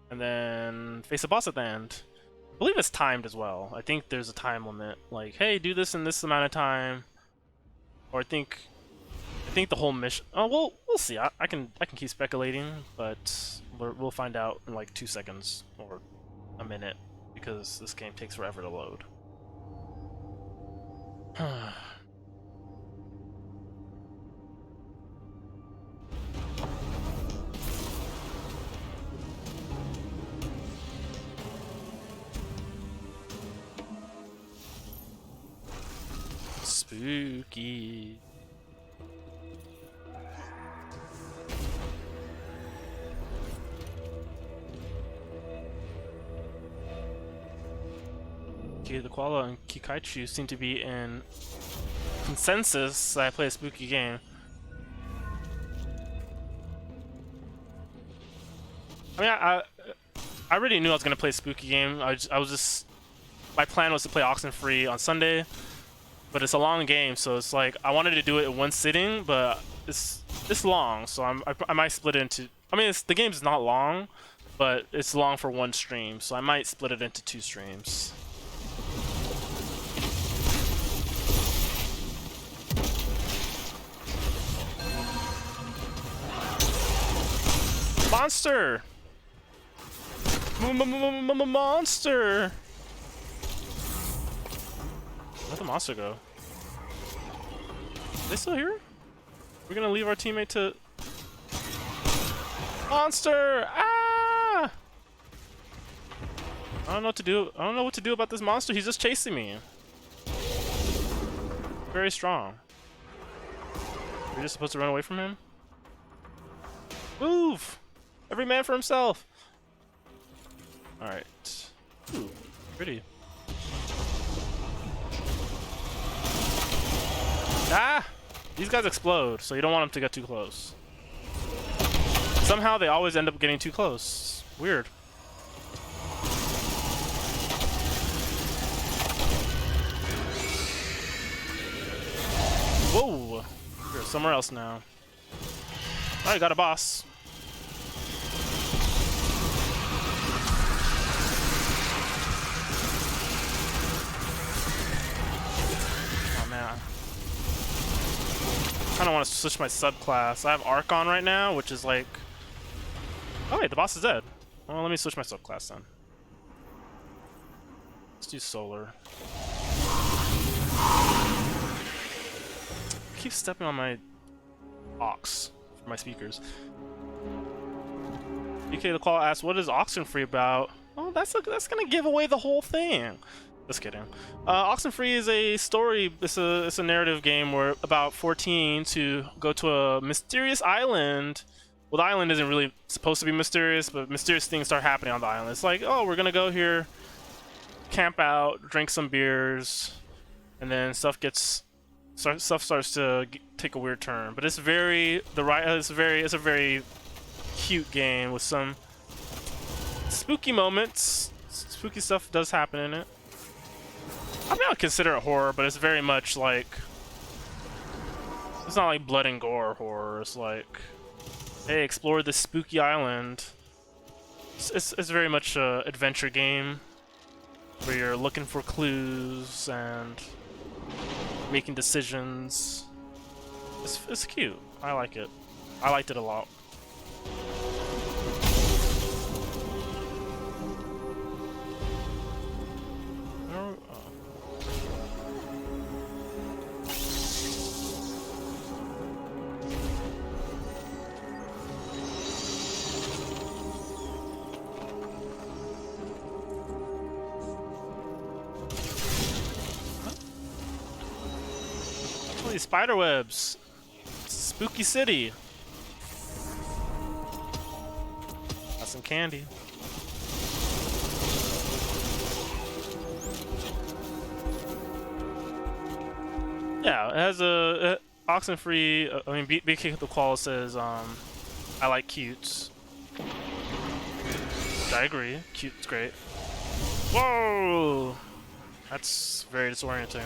and then face a boss at the end. I believe it's timed as well. I think there's a time limit. Like, hey, do this in this amount of time. Or I think the whole mission. Oh, we'll see. I can keep speculating, but we'll find out in like 2 seconds or a minute because this game takes forever to load. Spooky. Okay, the Koala and Kikaichu seem to be in consensus that I play a spooky game. I mean, I already knew I was gonna play a spooky game. I was just, my plan was to play Oxenfree on Sunday, but it's a long game, so it's like I wanted to do it in one sitting, but it's long, so I might split it into. I mean, the game's not long, but it's long for one stream, so I might split it into 2 streams. Monster! Monster! Where'd the monster go? Are they still here? We're gonna leave our teammate to... Monster! Ah! I don't know what to do. I don't know what to do about this monster. He's just chasing me. Very strong. We're just supposed to run away from him? Move! Every man for himself! Alright. Ooh, pretty. Ah! These guys explode, so you don't want them to get too close. Somehow they always end up getting too close. Weird. Whoa! We're somewhere else now. Alright, got a boss. Oh man. I kinda want to switch my subclass. I have Archon right now, which is like... Oh wait, the boss is dead. Well, let me switch my subclass then. Let's do Solar. I keep stepping on my aux for my speakers. BK the Call asks, what is Oxenfree about? Oh, that's gonna give away the whole thing. Just kidding. Oxenfree is a story. It's a narrative game where about 14 to go to a mysterious island. Well, the island isn't really supposed to be mysterious, but mysterious things start happening on the island. It's like, oh, we're gonna go here, camp out, drink some beers, and then stuff starts to take a weird turn. But it's a very cute game with some spooky moments. Spooky stuff does happen in it. I mean, I would consider it horror, but it's very much like, it's not like blood and gore horror. It's like, hey, explore this spooky island. It's very much an adventure game where you're looking for clues and making decisions. It's cute. I like it. I liked it a lot. Holy spider webs! Spooky city. Got some candy. Yeah, it has a Oxenfree. I mean, BK the Qual says I like cutes. I agree. Cute's great. Whoa! That's very disorienting.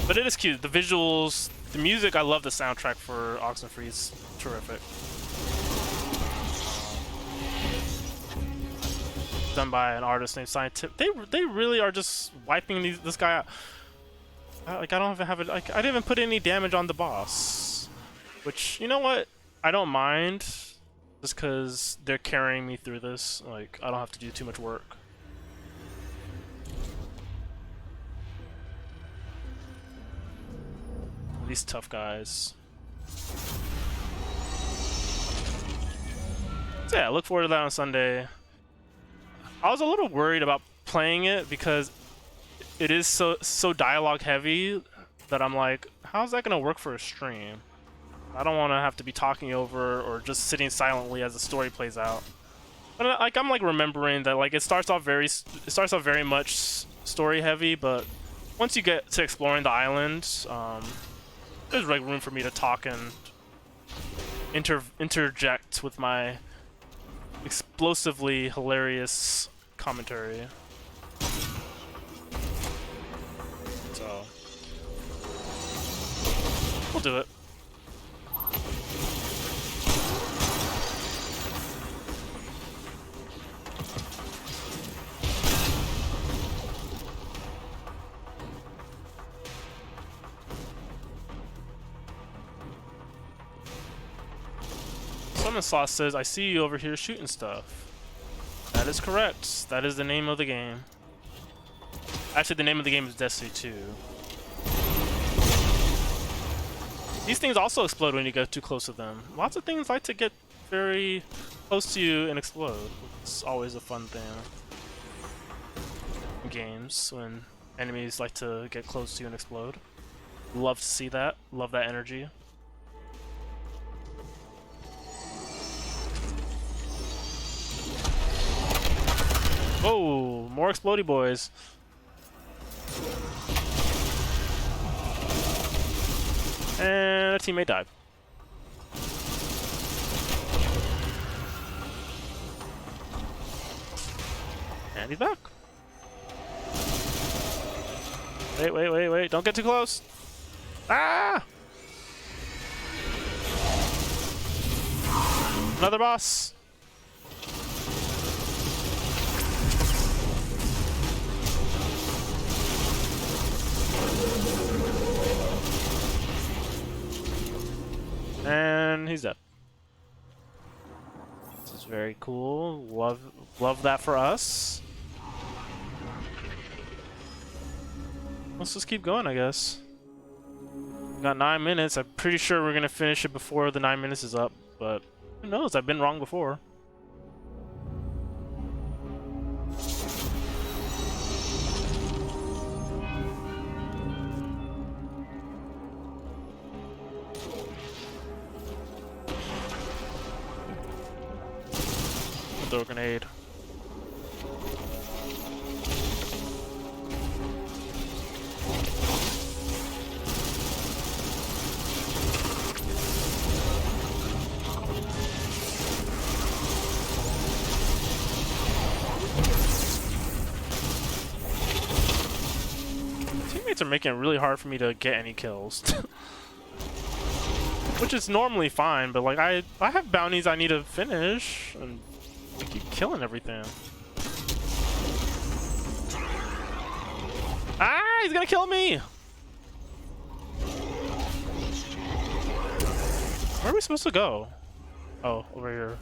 But it is cute. The visuals, the music, I love the soundtrack for Oxenfree. It's terrific. Done by an artist named Scientific. They really are just wiping this guy out. Like I don't even have it. Like I didn't even put any damage on the boss, which you know what? I don't mind, just because they're carrying me through this. Like I don't have to do too much work. These tough guys. So yeah, look forward to that on Sunday. I was a little worried about playing it because it is so dialogue heavy that I'm like, how's that gonna work for a stream? I don't want to have to be talking over or just sitting silently as the story plays out. But like I'm like remembering that like it starts off very much story heavy, but once you get to exploring the island, there's like room for me to talk and interject with my explosively hilarious commentary. So we'll do it. Summon Sauce says, I see you over here shooting stuff. That is correct. That is the name of the game. Actually, the name of the game is Destiny 2. These things also explode when you get too close to them. Lots of things like to get very close to you and explode. It's always a fun thing in games when enemies like to get close to you and explode. Love to see that. Love that energy. Oh, more explodey boys. And a teammate died. And he's back. Wait. Don't get too close. Ah! Another boss. And he's dead. This is very cool. Love that for us. Let's just keep going, I guess. We got 9 minutes. I'm pretty sure we're gonna finish it before the 9 minutes is up, but who knows? I've been wrong before. Throw a grenade. Teammates are making it really hard for me to get any kills. Which is normally fine, but like I have bounties I need to finish and we keep killing everything. Ah, he's gonna kill me! Where are we supposed to go? Oh, over here.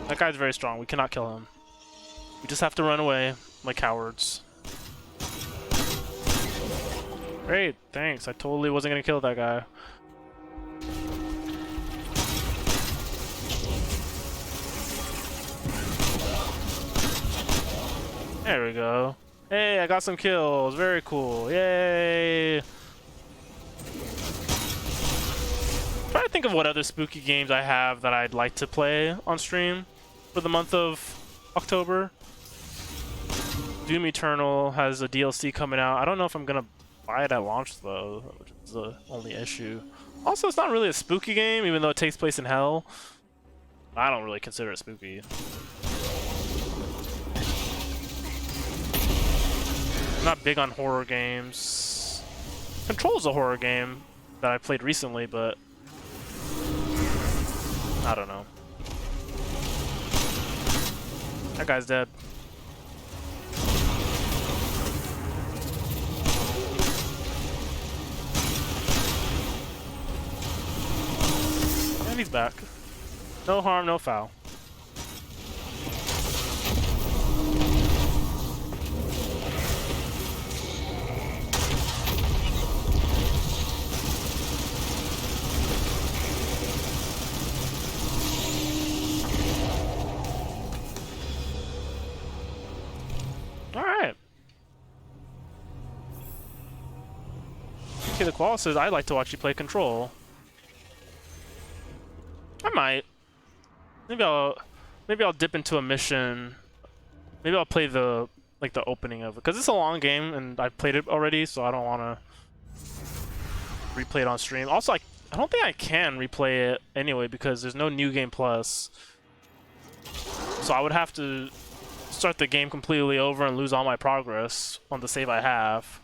That guy's very strong. We cannot kill him. We just have to run away like cowards. Great, thanks. I totally wasn't gonna kill that guy. There we go. Hey, I got some kills. Very cool. Yay! Trying to think of what other spooky games I have that I'd like to play on stream for the month of October. Doom Eternal has a DLC coming out. I don't know if I'm gonna buy it at launch though, which is the only issue. Also, it's not really a spooky game, even though it takes place in hell. I don't really consider it spooky. I'm not big on horror games. Control's a horror game that I played recently, but I don't know. That guy's dead. And he's back. No harm, no foul. Alright. Okay, the Koala says I'd like to watch you play Control. I might. Maybe I'll dip into a mission. Maybe I'll play the opening of it, because it's a long game and I've played it already, so I don't want to replay it on stream. Also, I don't think I can replay it anyway because there's no New Game Plus. So I would have to start the game completely over and lose all my progress on the save I have.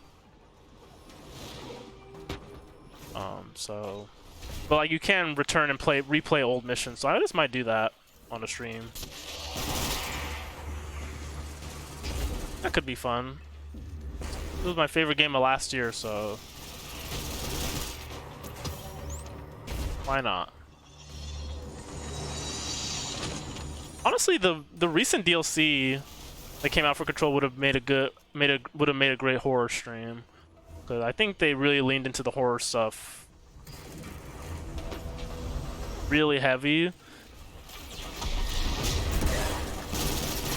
But like you can return and replay old missions, so I just might do that on the stream. That could be fun. It was my favorite game of last year, so why not? Honestly, the recent DLC that came out for Control would have made a great horror stream, because I think they really leaned into the horror stuff really heavy.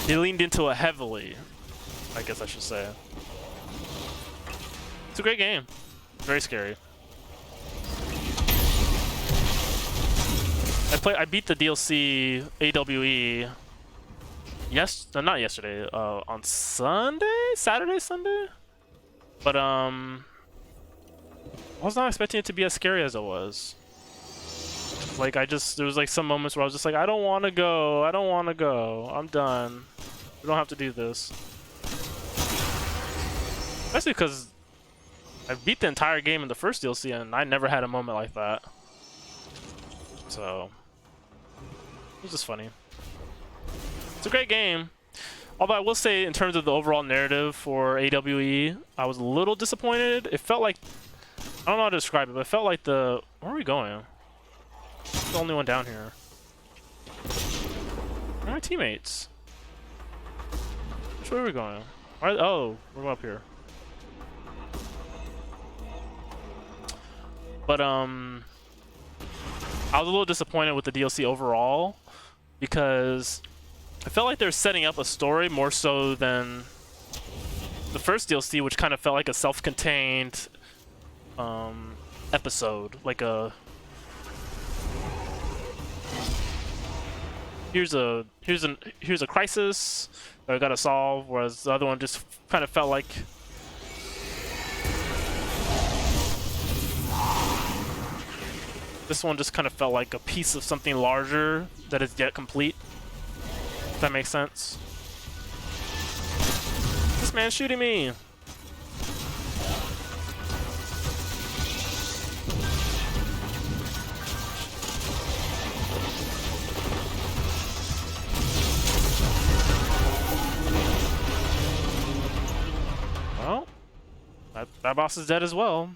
They leaned into it heavily, I guess I should say. It's a great game. Very scary. I beat the DLC AWE not yesterday, on Saturday, Sunday? But I was not expecting it to be as scary as it was. Like there was like some moments where I was just like, I don't want to go, I'm done. We don't have to do this. Especially because I beat the entire game in the first DLC and I never had a moment like that. So it was just funny. It's a great game. Although I will say, in terms of the overall narrative for AWE, I was a little disappointed. It felt like, I don't know how to describe it, but it felt like where are we going? I'm the only one down here. Where are my teammates? Which way are we going? Oh, we're going up here. But I was a little disappointed with the DLC overall, because I felt like they're setting up a story more so than the first DLC, which kind of felt like a self-contained episode, like a here's a crisis that we gotta solve, whereas the other one just kind of felt like this one just kind of felt like a piece of something larger that is yet complete. If that makes sense. This man's shooting me. Well, that boss is dead as well.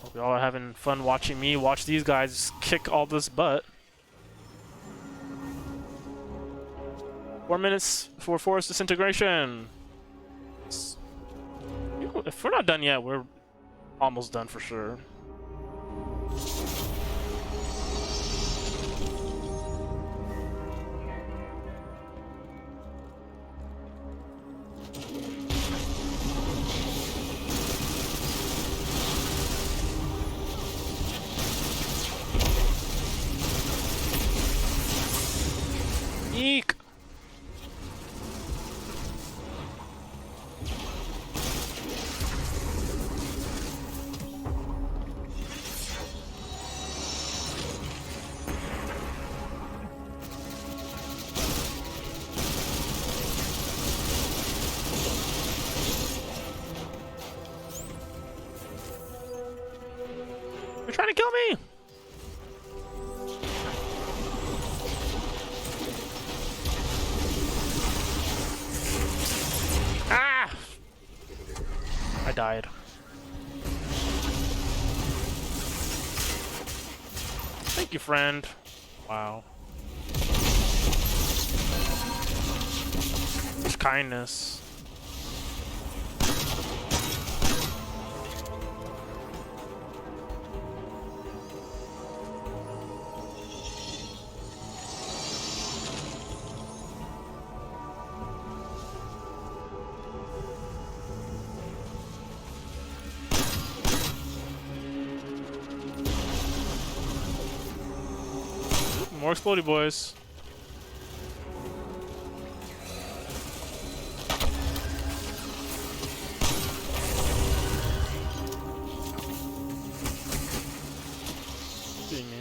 Hope y'all are having fun watching me watch these guys kick all this butt. 4 minutes for force disintegration. If we're not done yet, we're almost done for sure. Eek! trying to kill me? Ah! I died. Thank you, friend. Wow. Such kindness. More explodey boys. Seeing me.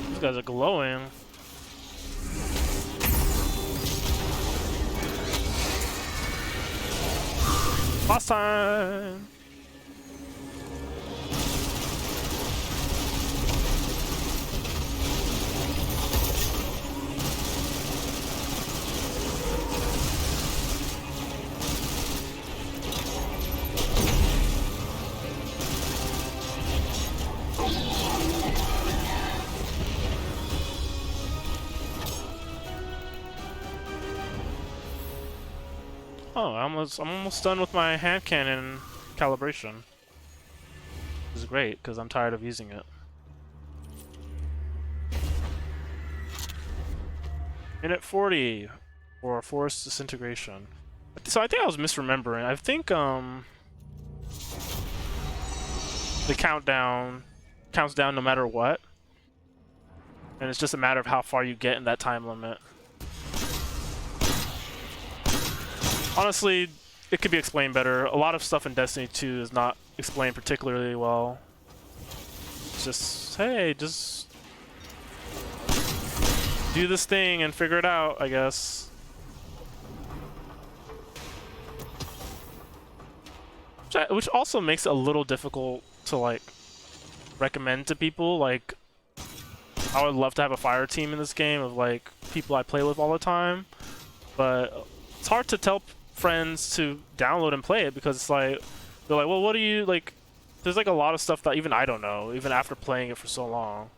These guys are glowing. Boss time! Oh, I'm almost done with my hand cannon calibration. This is great, because I'm tired of using it. Minute 40 for forced disintegration. So I think I was misremembering. I think the countdown counts down no matter what. And it's just a matter of how far you get in that time limit. Honestly, it could be explained better. A lot of stuff in Destiny 2 is not explained particularly well. It's just, hey, just do this thing and figure it out, I guess. Which also makes it a little difficult to, like, recommend to people. Like, I would love to have a fire team in this game of, like, people I play with all the time. But it's hard to tell friends to download and play it because it's like they're like, well, what do you like? There's like a lot of stuff that even I don't know, even after playing it for so long.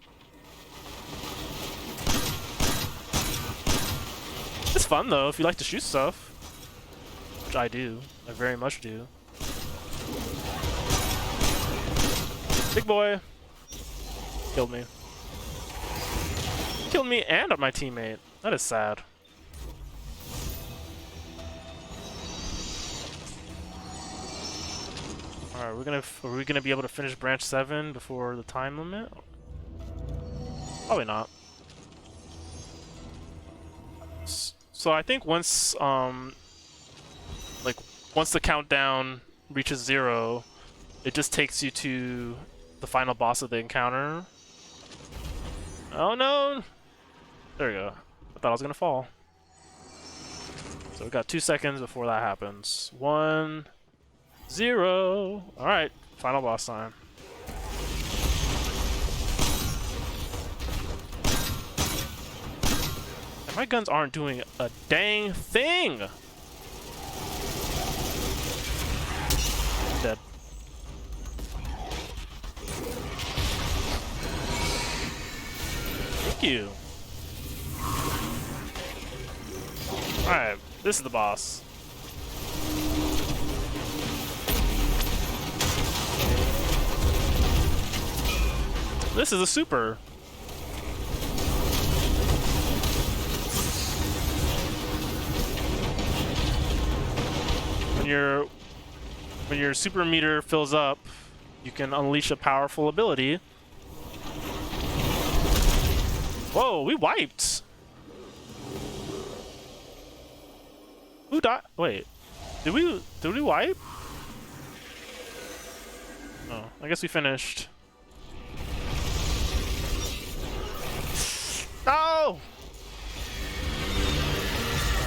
It's fun though if you like to shoot stuff, which I do. I very much do. Big boy killed me. Killed me and my teammate. That is sad. Alright, are we gonna be able to finish branch 7 before the time limit? Probably not. So I think once once the countdown reaches 0, it just takes you to the final boss of the encounter. Oh no! There we go. I thought I was gonna fall. So we got 2 seconds before that happens. 1, 0. Alright, final boss time. And my guns aren't doing a dang thing! Dead. Thank you. Alright, this is the boss. This is a super. when your super meter fills up, you can unleash a powerful ability. Whoa, we wiped. Who died? Wait, did we wipe? Oh, I guess we finished. No!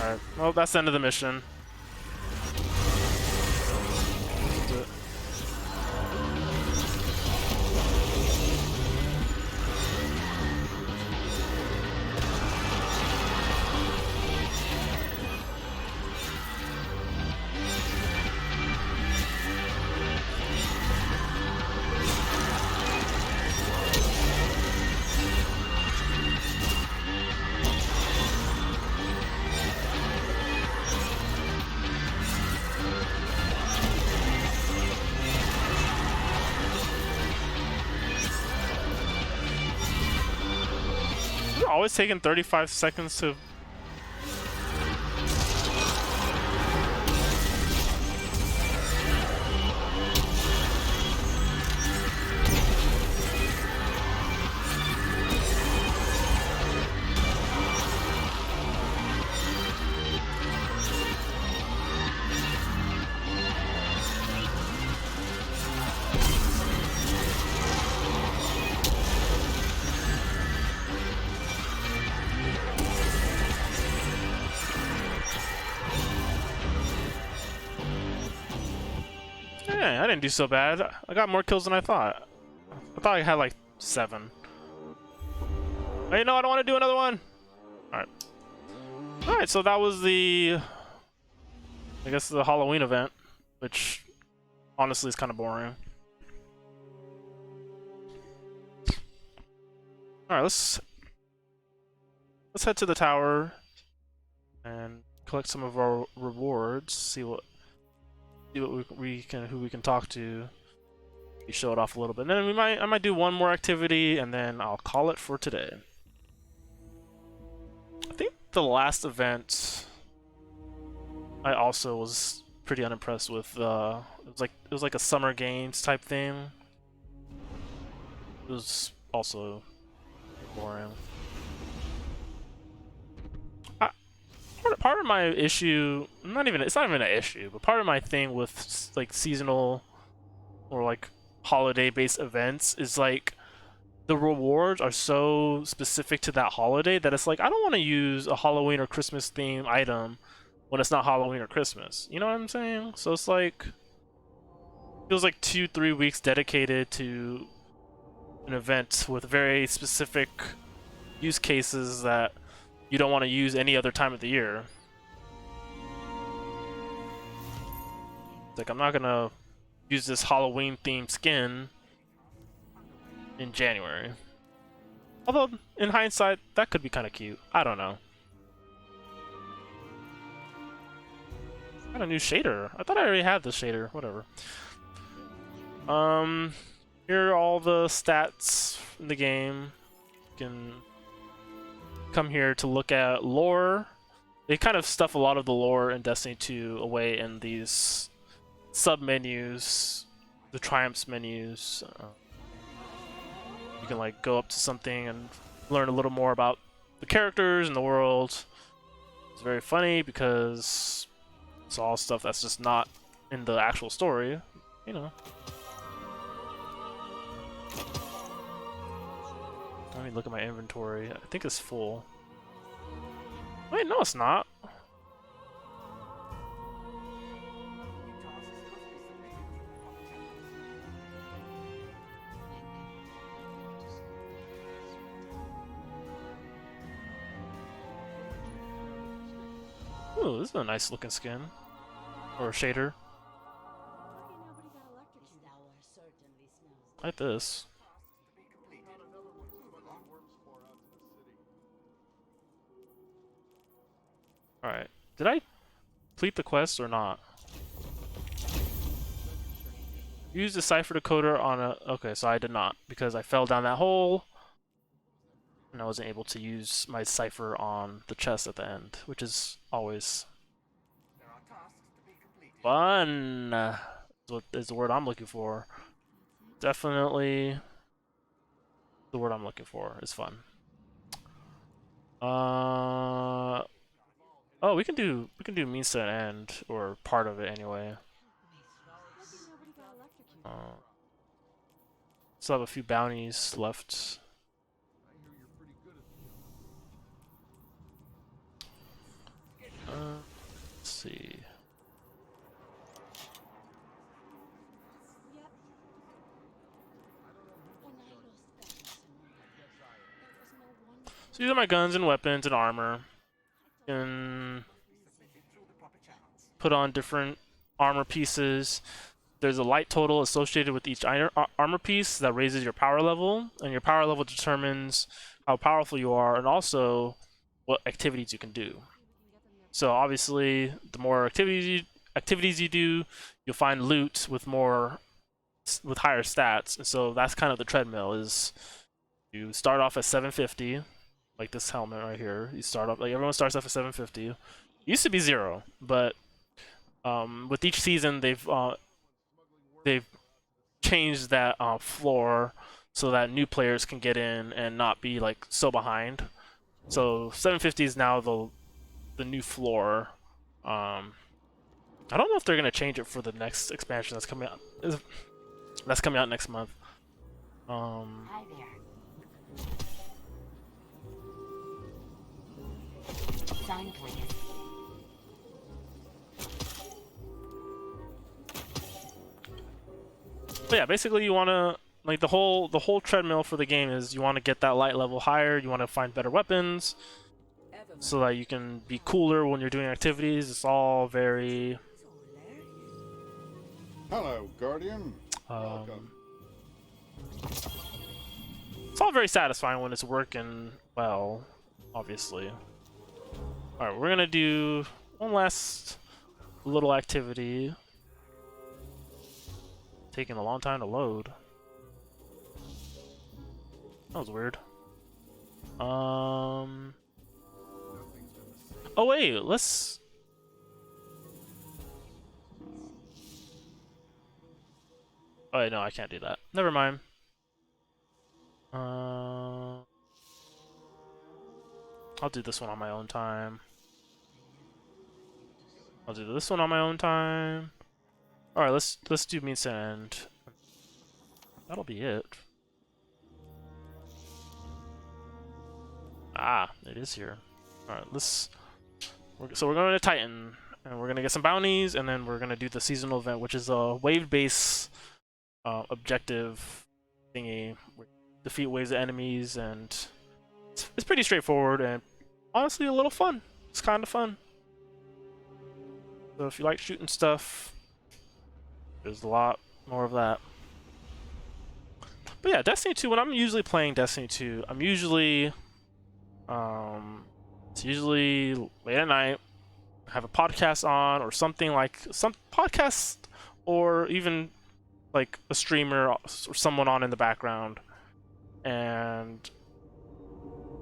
Alright, well, that's the end of the mission. Always taking 35 seconds to... Yeah, I didn't do so bad. I got more kills than I thought. I thought I had like 7. Wait, no, I don't want to do another one. Alright. Alright, so that was the... I guess the Halloween event, which honestly is kind of boring. Alright, let's head to the tower and collect some of our rewards, see what we can, who we can talk to. We show it off a little bit. And then I might do one more activity, and then I'll call it for today. I think the last event I also was pretty unimpressed with. It was like a summer games type thing. It was also boring. Part of my issue, it's not even an issue, but part of my thing with like seasonal or like holiday-based events is like the rewards are so specific to that holiday that it's like I don't want to use a Halloween or Christmas themed item when it's not Halloween or Christmas. You know what I'm saying? So it's like feels like 2-3 weeks dedicated to an event with very specific use cases that you don't want to use any other time of the year. Like, I'm not gonna use this Halloween themed skin in January. Although, in hindsight, that could be kind of cute. I don't know. Got a new shader. I thought I already had this shader. Whatever. Here are all the stats in the game. You can come here to look at lore. They kind of stuff a lot of the lore in Destiny 2 away in these sub-menus, the triumphs menus. You can like go up to something and learn a little more about the characters and the world. It's very funny because it's all stuff that's just not in the actual story, you know. Let me look at my inventory. I think it's full. Wait, no, it's not. Ooh, this is a nice looking skin. Or shader. I like this. Alright. Did I complete the quest or not? Use the cipher decoder on a... Okay, so I did not, because I fell down that hole and I wasn't able to use my cipher on the chest at the end, which is always Fun is the word I'm looking for. Definitely the word I'm looking for is fun. Oh, we can do means to an end, or part of it anyway. Still have a few bounties left. Let's see. So these are my guns and weapons and armor. You can put on different armor pieces. There's a light total associated with each armor piece that raises your power level, and your power level determines how powerful you are and also what activities you can do. So obviously, the more activities you do, you'll find loot with higher stats, and so that's kind of the treadmill. Is you start off at 750, like this helmet right here. You start off like everyone starts off at 750. It used to be 0, but with each season they've changed that floor so that new players can get in and not be like so behind. So 750 is now the new floor. I don't know if they're gonna change it for the next expansion that's coming out. That's coming out next month. Hi there. Sign, please. But yeah, basically you wanna like the whole treadmill for the game is you want to get that light level higher. You want to find better weapons so that you can be cooler when you're doing activities. It's all very Hello, Guardian. Welcome. It's all very satisfying when it's working well, obviously. Alright, we're gonna do one last little activity. Taking a long time to load. That was weird. Oh wait, let's... Oh wait, no, I can't do that. Never mind. I'll do this one on my own time. I'll do this one on my own time. Alright, let's do means to end. That'll be it. Ah, it is here. Alright, so we're going to Titan, and we're going to get some bounties, and then we're going to do the seasonal event, which is a wave-based objective thingy. Defeat waves of enemies, and it's pretty straightforward, and honestly a little fun. It's kind of fun. So if you like shooting stuff, there's a lot more of that. But yeah, Destiny 2, when I'm usually playing Destiny 2, I'm usually it's usually late at night, have a podcast on or something, like some podcast, or even like a streamer or someone on in the background, and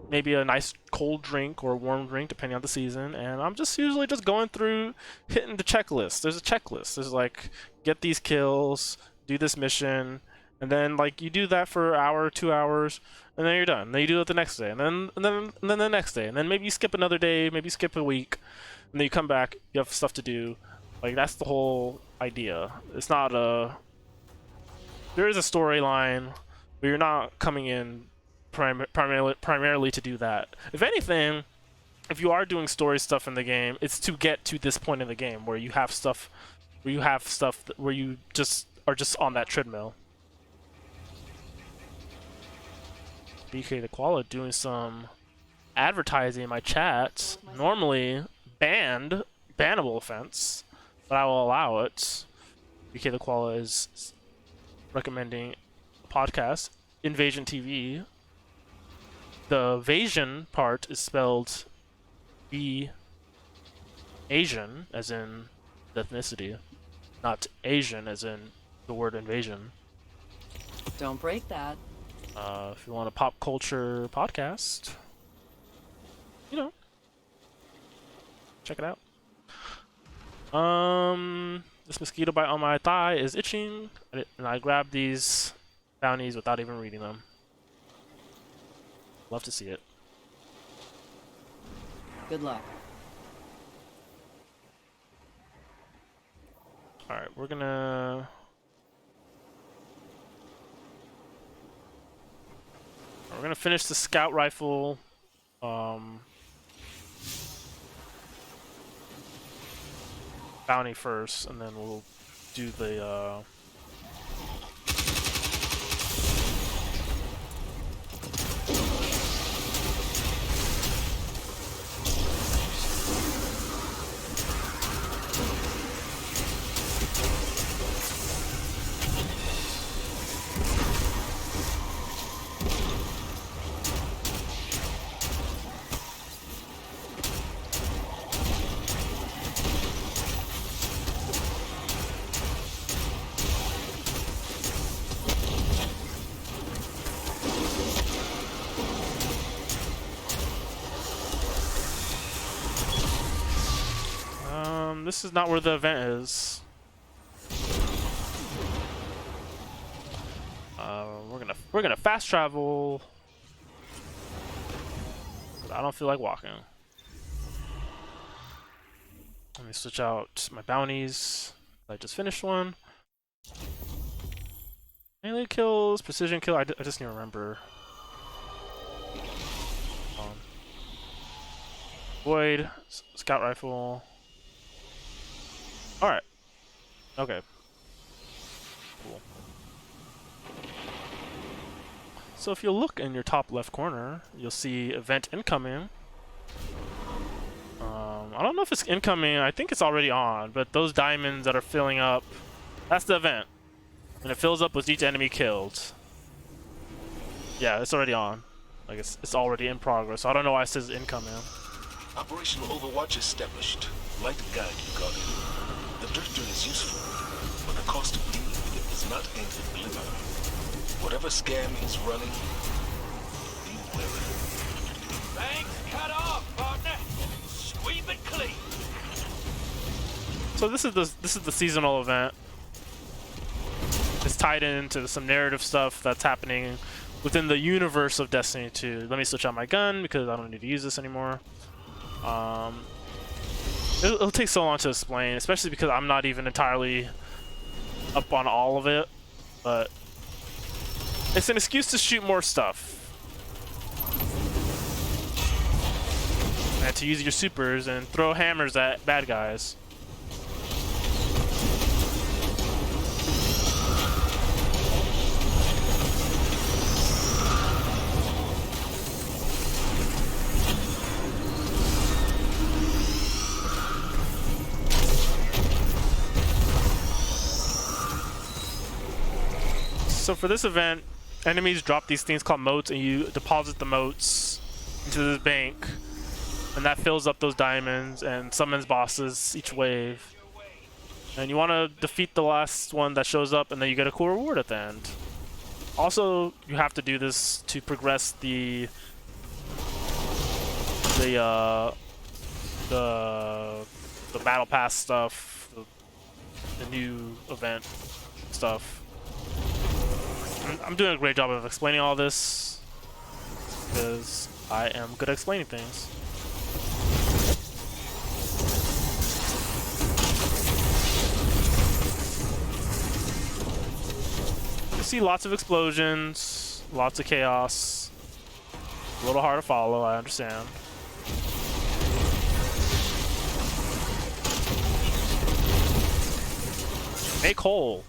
maybe a nice cold drink or a warm drink depending on the season, and I'm just usually just going through hitting the checklist. There's a checklist. There's like, get these kills, do this mission, and then like you do that for an hour, 2 hours, and then you're done. Then you do it the next day, and then the next day, and then maybe you skip another day, maybe you skip a week, and then you come back, you have stuff to do. Like, that's the whole idea. It's not a... There is a storyline, but you're not coming in primarily to do that. If anything, if you are doing story stuff in the game, it's to get to this point in the game where you have stuff, where you just are just on that treadmill. BK the Koala doing some advertising in my chat. Normally bannable offense, but I will allow it. BK the Koala is recommending a podcast, Invasion TV. The Vasion part is spelled B Asian, as in the ethnicity, not Asian as in the word invasion. Don't break that. If you want a pop culture podcast, you know, check it out. This mosquito bite on my thigh is itching, and I grab these bounties without even reading them. Love to see it. Good luck. Alright, we're gonna... finish the scout rifle bounty first, and then we'll do the this is not where the event is. We're gonna fast travel. But I don't feel like walking. Let me switch out my bounties. I just finished one. Melee kills, precision kill. I just need to remember. Void, scout rifle. Alright. Okay. Cool. So if you look in your top left corner, you'll see event incoming. I don't know if it's incoming, I think it's already on, but those diamonds that are filling up, that's the event. And it fills up with each enemy killed. Yeah, it's already on. Like it's already in progress. So I don't know why it says incoming. Operational Overwatch established. Like the guide you got it. The drifter is useful, but the cost of dealing with it is not infinite. Whatever scam is running, be wary. Thanks, cut off, partner. Sweep it clean. So this is the seasonal event. It's tied into some narrative stuff that's happening within the universe of Destiny 2. Let me switch out my gun because I don't need to use this anymore. It'll take so long to explain, especially because I'm not even entirely up on all of it, but it's an excuse to shoot more stuff. And to use your supers and throw hammers at bad guys. So for this event, enemies drop these things called motes, and you deposit the motes into this bank, and that fills up those diamonds and summons bosses each wave. And you want to defeat the last one that shows up, and then you get a cool reward at the end. Also, you have to do this to progress the battle pass stuff, the new event stuff. I'm doing a great job of explaining all this because I am good at explaining things. You see lots of explosions, lots of chaos. A little hard to follow, I understand. Make hole.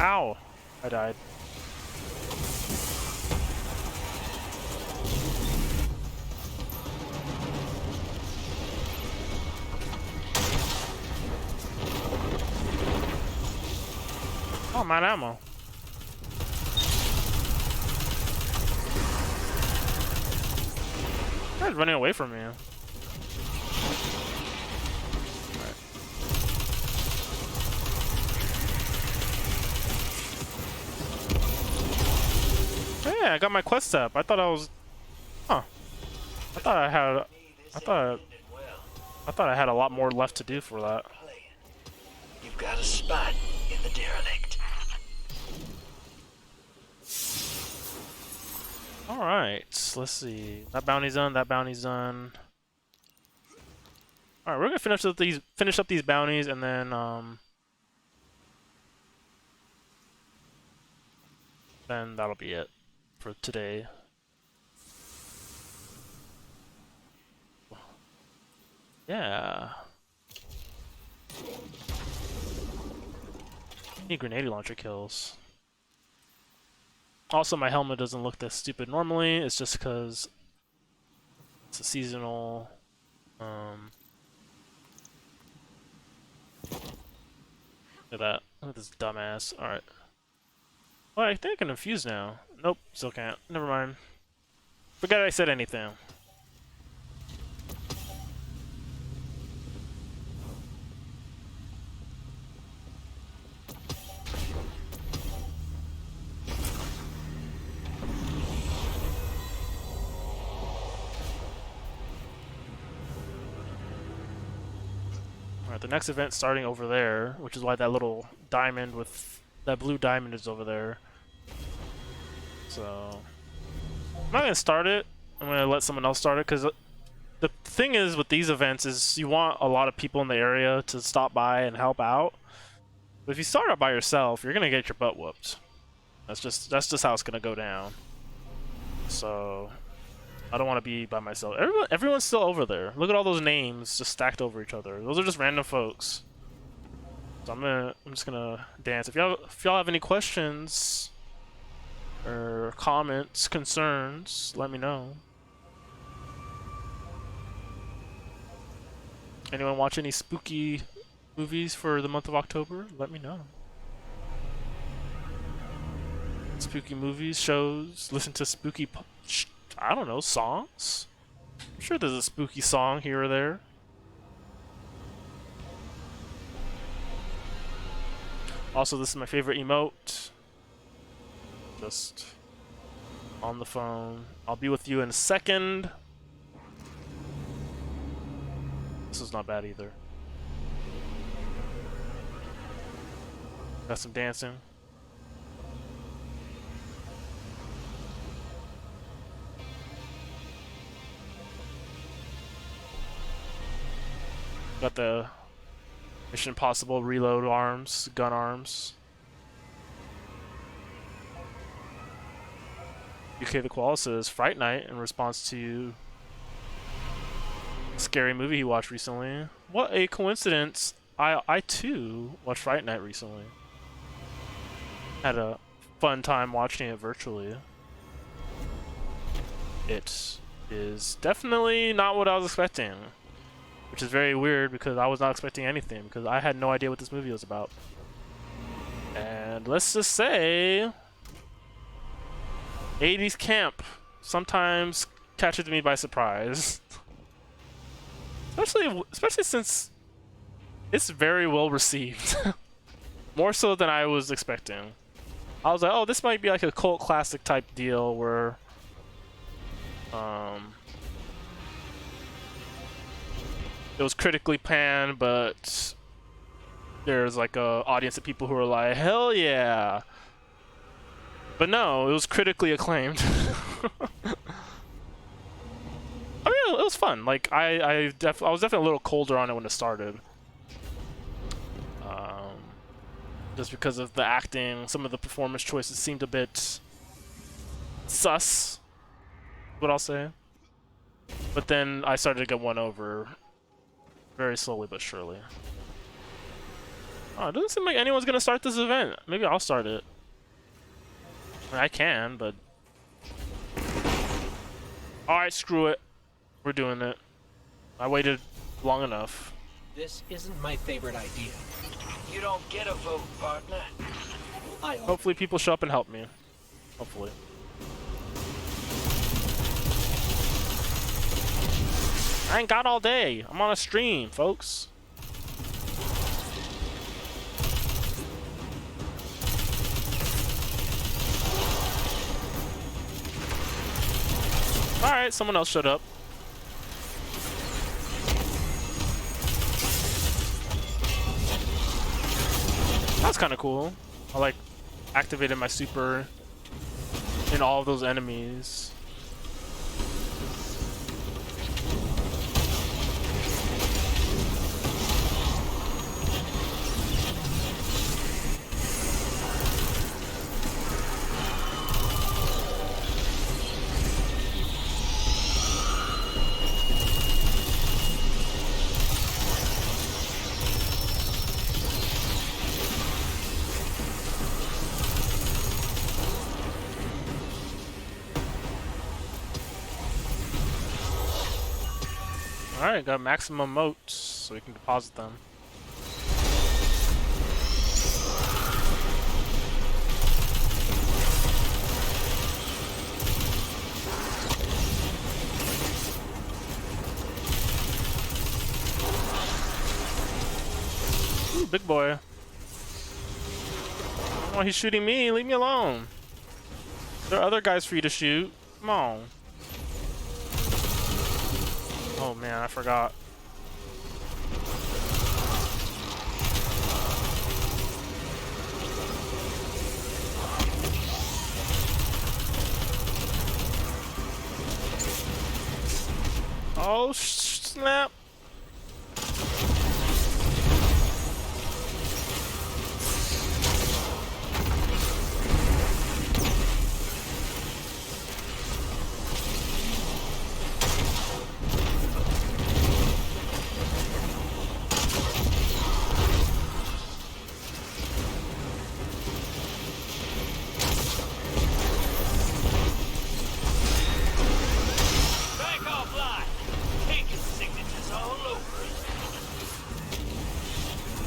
Ow! I died. Oh, I'm out of ammo. Guy's running away from me. Alright. Yeah, I got my quest step. I thought I was... Huh. I thought I had... I thought I had a lot more left to do for that. You've got a spot in the derelict. Alright, let's see. That bounty's done, that bounty's done. Alright, we're gonna finish up these bounties, and then that'll be it for today. Yeah. Need grenade launcher kills. Also, my helmet doesn't look this stupid normally. It's just because it's a seasonal. Look at that. Look at this dumbass. Alright. Well, I think I can infuse now. Nope, still can't. Never mind. Forget I said anything. Alright, the next event's starting over there, which is why that little diamond with that blue diamond is over there. So I'm not gonna start it. I'm gonna let someone else start it, because the thing is with these events is you want a lot of people in the area to stop by and help out. But if you start out by yourself, you're gonna get your butt whooped. That's just how it's gonna go down. So I don't want to be by myself. Everyone's still over there. Look at all those names just stacked over each other. Those are just random folks. So I'm just gonna dance. If y'all have any questions or comments, concerns, let me know. Anyone watch any spooky movies for the month of October? Let me know. Spooky movies, shows, listen to spooky, I don't know, songs? I'm sure there's a spooky song here or there. Also, this is my favorite emote. Just on the phone. I'll be with you in a second. This is not bad either. Got some dancing. Got the Mission Impossible reload arms, gun arms. UK the Koala says Fright Night in response to a scary movie he watched recently. What a coincidence! I too watched Fright Night recently. Had a fun time watching it virtually. It is definitely not what I was expecting. Which is very weird because I was not expecting anything, because I had no idea what this movie was about. And let's just say 80s camp sometimes catches me by surprise. Especially since it's very well received. More so than I was expecting. I was like, oh, this might be like a cult classic type deal where it was critically panned, but there's like a audience of people who are like, hell yeah. But no, it was critically acclaimed. I mean, it was fun. Like I was definitely a little colder on it when it started. Just because of the acting, some of the performance choices seemed a bit sus, what I'll say. But then I started to get won over. Very slowly but surely. Oh, it doesn't seem like anyone's gonna start this event. Maybe I'll start it. I mean, I can, but... Alright, screw it. We're doing it. I waited long enough. This isn't my favorite idea. You don't get a vote, partner. Hopefully people show up and help me. Hopefully. I ain't got all day. I'm on a stream, folks. Alright, someone else showed up. That's kind of cool. I like activated my super in all of those enemies. Alright, got maximum motes, so we can deposit them. Ooh, big boy. Oh, he's shooting me, leave me alone. There are other guys for you to shoot. Come on. Oh man, I forgot. Oh snap.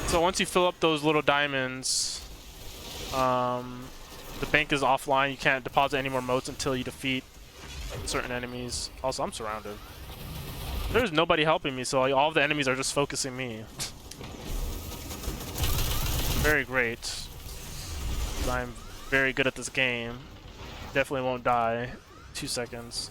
So once you fill up those little diamonds, the bank is offline. You can't deposit any more motes until you defeat certain enemies. Also, I'm surrounded. There's nobody helping me, so like, all of the enemies are just focusing me. Very great. I'm very good at this game. Definitely won't die. 2 seconds.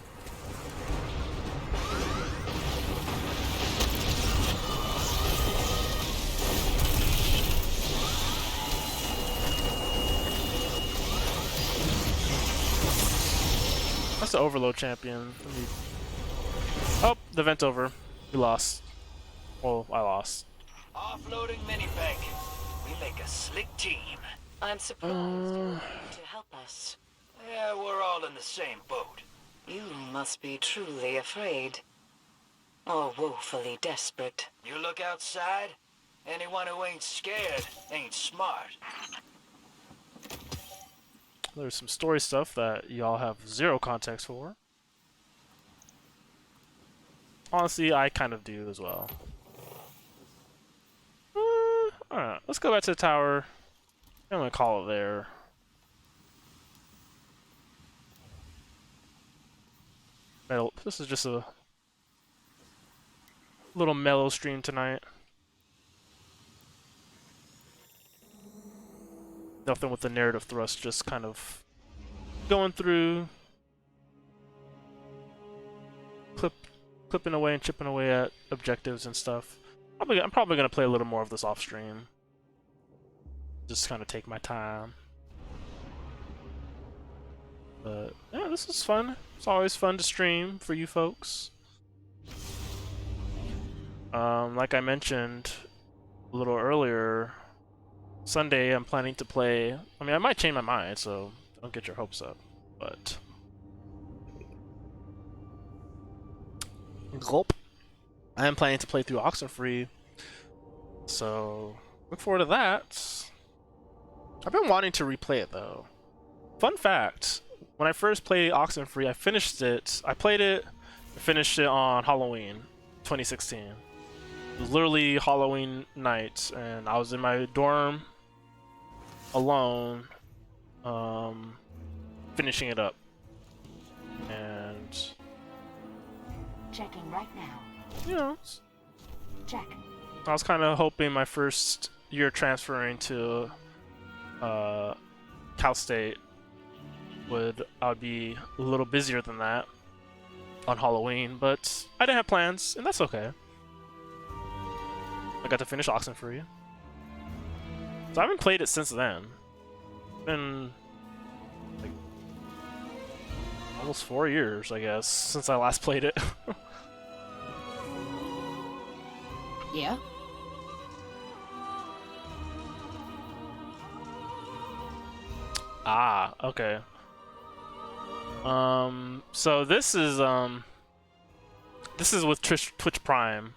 That's the overload champion. Oh, the event's over. We lost. Well, I lost. Offloading minibank. We make a slick team. I'm surprised you're willing to help us. Yeah, we're all in the same boat. You must be truly afraid. Or woefully desperate. You look outside, anyone who ain't scared ain't smart. There's some story stuff that y'all have zero context for. Honestly, I kind of do as well. Alright, let's go back to the tower. I'm gonna call it there. This is just a little mellow stream tonight. Nothing with the narrative thrust, just kind of going through, clipping away and chipping away at objectives and stuff. I'm probably gonna play a little more of this off stream. Just kind of take my time. But yeah, this is fun. It's always fun to stream for you folks. Like I mentioned a little earlier, Sunday I'm planning to play. I mean, I might change my mind, so don't get your hopes up. But gulp. I am planning to play through Oxenfree, so look forward to that. I've been wanting to replay it though. Fun fact: when I first played Oxenfree, I finished it. I played it, finished it on Halloween, 2016. It was literally Halloween night, and I was in my dorm alone, finishing it up. And Checking right now. you know, Check. I was kind of hoping my first year transferring to Cal State I would be a little busier than that. on Halloween, but I didn't have plans, and that's okay. I got to finish Oxenfree. So I haven't played it since then. It's been like almost 4 years, I guess, since I last played it. Yeah? Ah, okay. So this is with Twitch Prime.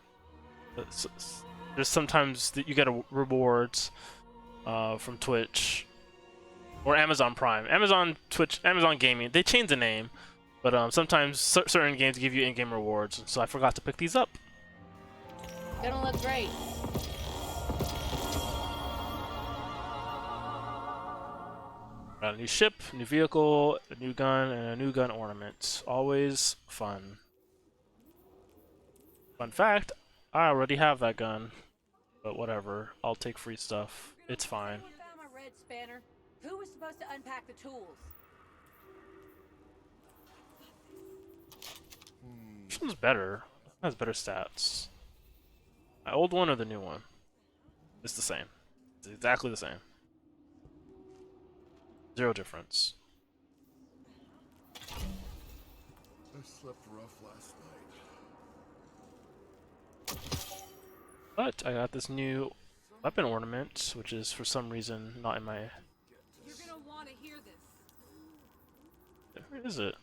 There's sometimes that you get rewards from Twitch or Amazon Prime, Twitch, Amazon Gaming. They changed the name, but sometimes certain games give you in-game rewards. So I forgot to pick these up. Gonna look great. Got a new ship, new vehicle, a new gun, and a new gun ornament. Always fun. Fun fact, I already have that gun. But whatever, I'll take free stuff. It's fine. Found my red spanner. Who was supposed to unpack the tools? Which one's better? It has better stats. My old one or the new one? It's the same. It's exactly the same. Zero difference. I slept rough last night. But I got this new weapon ornament, which is for some reason not in my... You're gonna want to hear this. Where is it?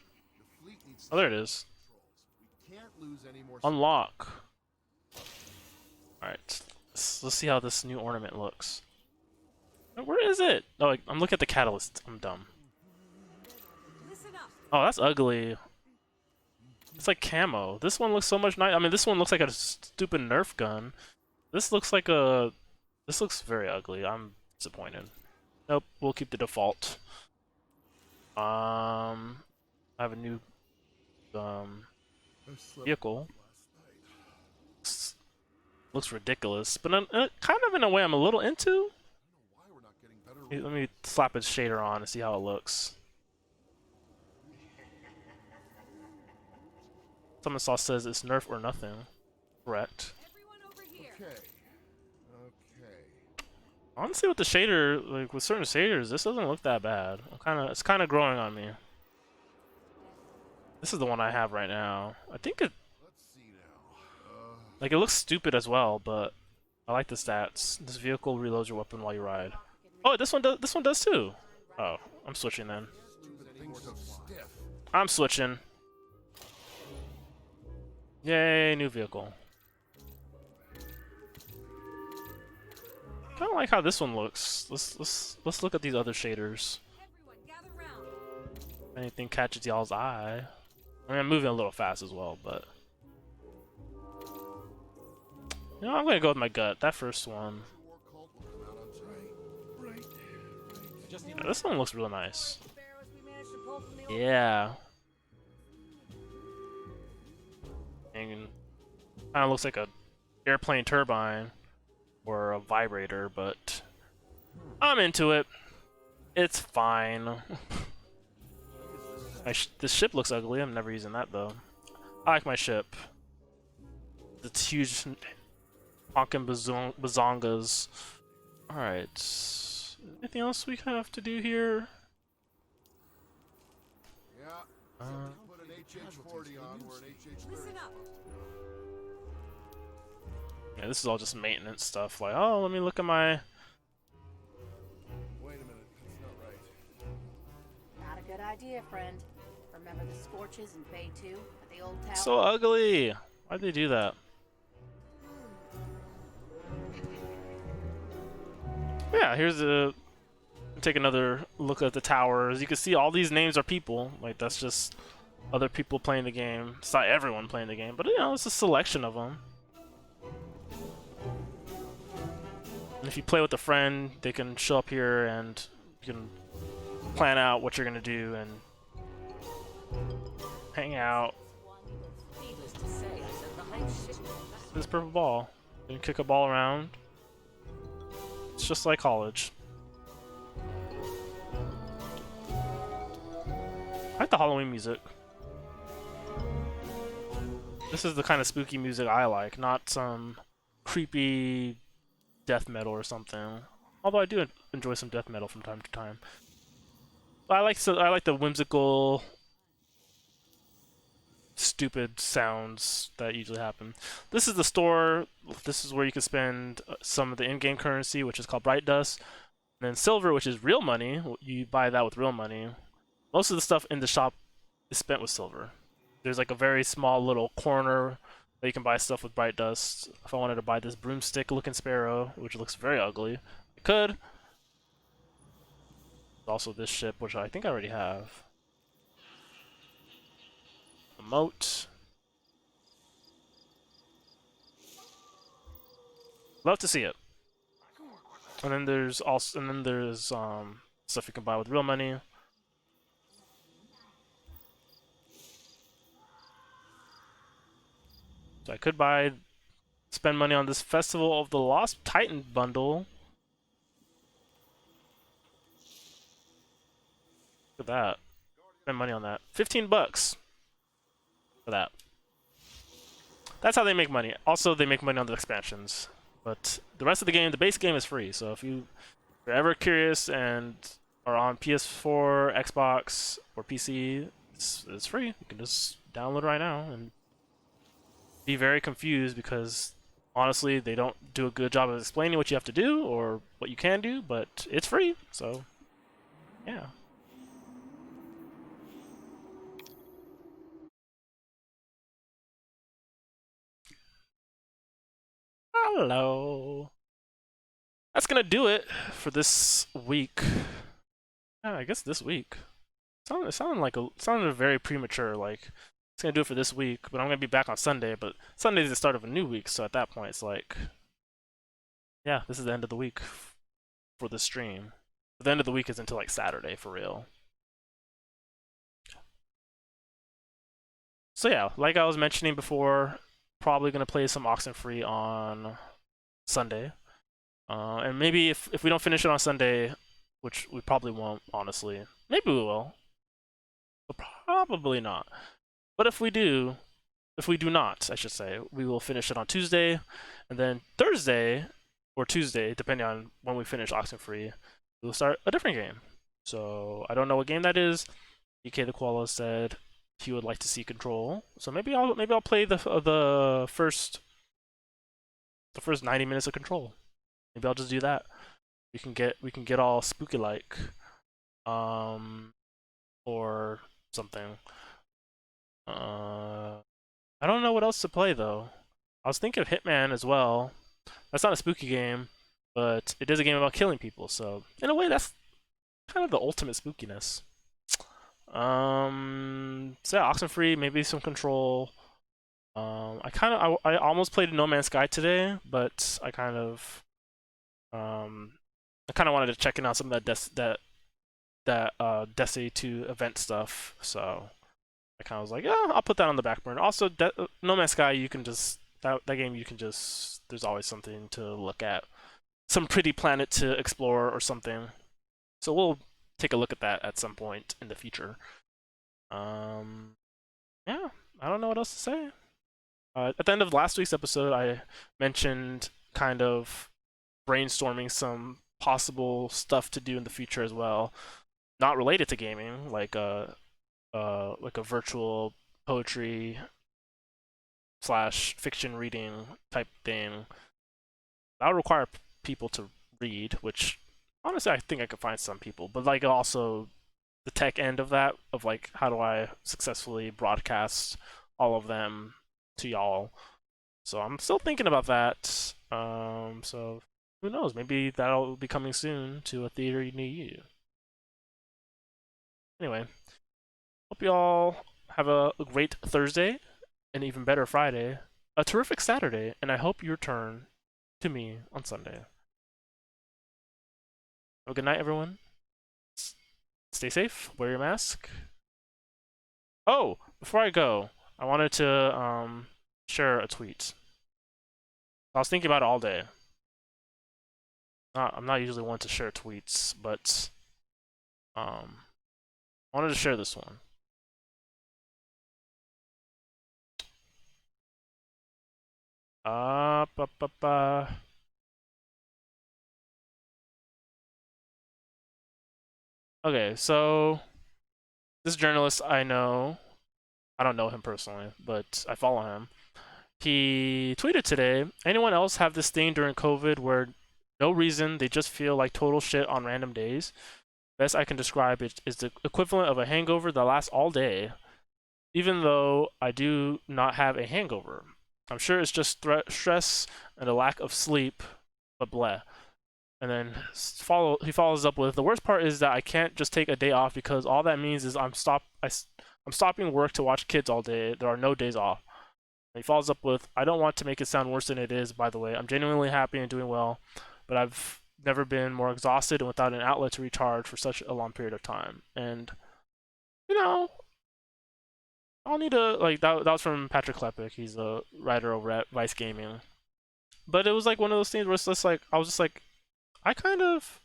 Oh, there it is. We can't lose any more. Unlock. Alright, let's see how this new ornament looks. Where is it? Oh, I'm looking at the catalyst. I'm dumb. Oh, that's ugly. It's like camo. This one looks so much nice. I mean, this one looks like a stupid Nerf gun. This looks like a... This looks very ugly. I'm disappointed. Nope, we'll keep the default. I have a new vehicle. Looks ridiculous, but kind of in a way I'm a little into. Let me slap its shader on and see how it looks. Someone saw says it's Nerf or nothing. Correct. Okay. Honestly, with the shader, like with certain shaders, this doesn't look that bad. It's kind of growing on me. This is the one I have right now. I think it. Like it looks stupid as well, but I like the stats. This vehicle reloads your weapon while you ride. Oh, this one does. This one does too. Oh, I'm switching then. I'm switching. Yay, new vehicle. Kind of like how this one looks. Let's look at these other shaders. If anything catches y'all's eye. I mean, I'm moving a little fast as well, but you know, I'm gonna go with my gut. That first one. Yeah, this one looks real nice. Yeah. And kind of looks like a airplane turbine or a vibrator, but I'm into it. It's fine. This ship looks ugly. I'm never using that though. I like my ship. It's huge honkin' bazongas. Alright. Anything else we have to do here? Yeah. Put an HH40 on where an HH30. Listen up. Yeah, this is all just maintenance stuff. Like, oh, let me look at my... Wait a minute, that's not right. Not a good idea, friend. Remember the scorches in Bay 2 at the old tower? So ugly! Why'd they do that? Yeah, here's a... Take another look at the towers. You can see all these names are people. Like, that's just other people playing the game. It's not everyone playing the game, but you know, it's a selection of them. And if you play with a friend, they can show up here and you can plan out what you're gonna do and hang out. This purple ball. You can kick a ball around. It's just like college. I like the Halloween music. This is the kind of spooky music I like, not some creepy death metal or something. Although I do enjoy some death metal from time to time. I like the whimsical, stupid sounds that usually happen. This is the store. This is where you can spend some of the in-game currency, which is called Bright Dust. And then silver, which is real money. You buy that with real money. Most of the stuff in the shop is spent with silver. There's like a very small little corner that you can buy stuff with Bright Dust. If I wanted to buy this broomstick-looking sparrow, which looks very ugly, I could. Also this ship, which I think I already have. A moat. Love to see it. And then there's stuff you can buy with real money. So I could spend money on this Festival of the Lost Titan bundle. Look at that. Spend money on that. 15 bucks for that. That's how they make money. Also, they make money on the expansions. But the rest of the game, the base game is free. So if you're ever curious and are on PS4, Xbox, or PC, it's free. You can just download it right now and be very confused because honestly, they don't do a good job of explaining what you have to do or what you can do, but it's free. So, yeah. Hello. That's gonna do it for this week. Yeah, I guess this week. It sounded very premature. Like it's gonna do it for this week, but I'm gonna be back on Sunday. But Sunday's the start of a new week, so at that point, it's like, yeah, this is the end of the week for the stream. The end of the week is until like Saturday for real. So yeah, like I was mentioning before, probably gonna play some Oxenfree on Sunday. And maybe if we don't finish it on Sunday, which we probably won't, honestly, maybe we will, but probably not. But if we do not, I should say, we will finish it on Tuesday, and then Thursday or Tuesday, depending on when we finish Oxenfree, we'll start a different game. So I don't know what game that is. DK the Koala said he would like to see Control, so maybe I'll play the first 90 minutes of Control. Maybe I'll just do that. We can get all spooky like, or something. I don't know what else to play though. I was thinking of Hitman as well. That's not a spooky game, but it is a game about killing people. So in a way, that's kind of the ultimate spookiness. So yeah, Oxenfree, maybe some Control. I almost played No Man's Sky today, but I kind of wanted to check in on some of that Destiny 2 event stuff. So I kind of was like, yeah, I'll put that on the back burner. Also, No Man's Sky, you can just that game you can just there's always something to look at, some pretty planet to explore or something. So we'll take a look at that at some point in the future. Yeah, I don't know what else to say. At the end of last week's episode, I mentioned kind of brainstorming some possible stuff to do in the future as well, not related to gaming, like a virtual poetry / fiction reading type thing. That would require people to read, which honestly I think I could find some people, but like also the tech end of that, of like how do I successfully broadcast all of them to y'all. So I'm still thinking about that. So who knows? Maybe that'll be coming soon to a theater near you. Anyway, hope y'all have a great Thursday, an even better Friday, a terrific Saturday, and I hope you return to me on Sunday. Have a good night, everyone. Stay safe, wear your mask. Oh, before I go, I wanted to share a tweet. I was thinking about it all day. I'm not usually one to share tweets, but I wanted to share this one. Ba, ba, ba. Okay, so this journalist I know, I don't know him personally, but I follow him. He tweeted today, anyone else have this thing during COVID where no reason they just feel like total shit on random days? Best I can describe it is the equivalent of a hangover that lasts all day, even though I do not have a hangover. I'm sure it's just stress and a lack of sleep, but bleh. And then he follows up with, the worst part is that I can't just take a day off because all that means is I'm stopping work to watch kids all day. There are no days off. And he follows up with, I don't want to make it sound worse than it is, by the way. I'm genuinely happy and doing well, but I've never been more exhausted and without an outlet to recharge for such a long period of time. And, you know, I'll need to, like, that was from Patrick Klepek. He's a writer over at Vice Gaming. But it was like one of those things where it's just like, I was just like, I kind of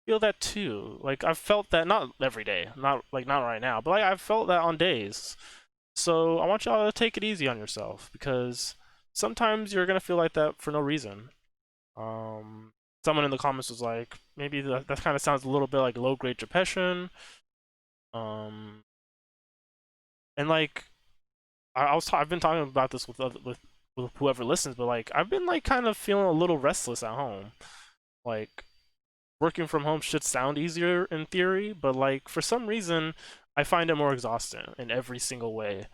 feel that too. Like I've felt that not every day, not right now, but like I've felt that on days. So I want y'all to take it easy on yourself because sometimes you're gonna feel like that for no reason. Someone in the comments was like, maybe that kind of sounds a little bit like low grade depression. And like I've been talking about this with whoever listens, but like I've been like kind of feeling a little restless at home. Like working from home should sound easier in theory, but like for some reason I find it more exhausting in every single way.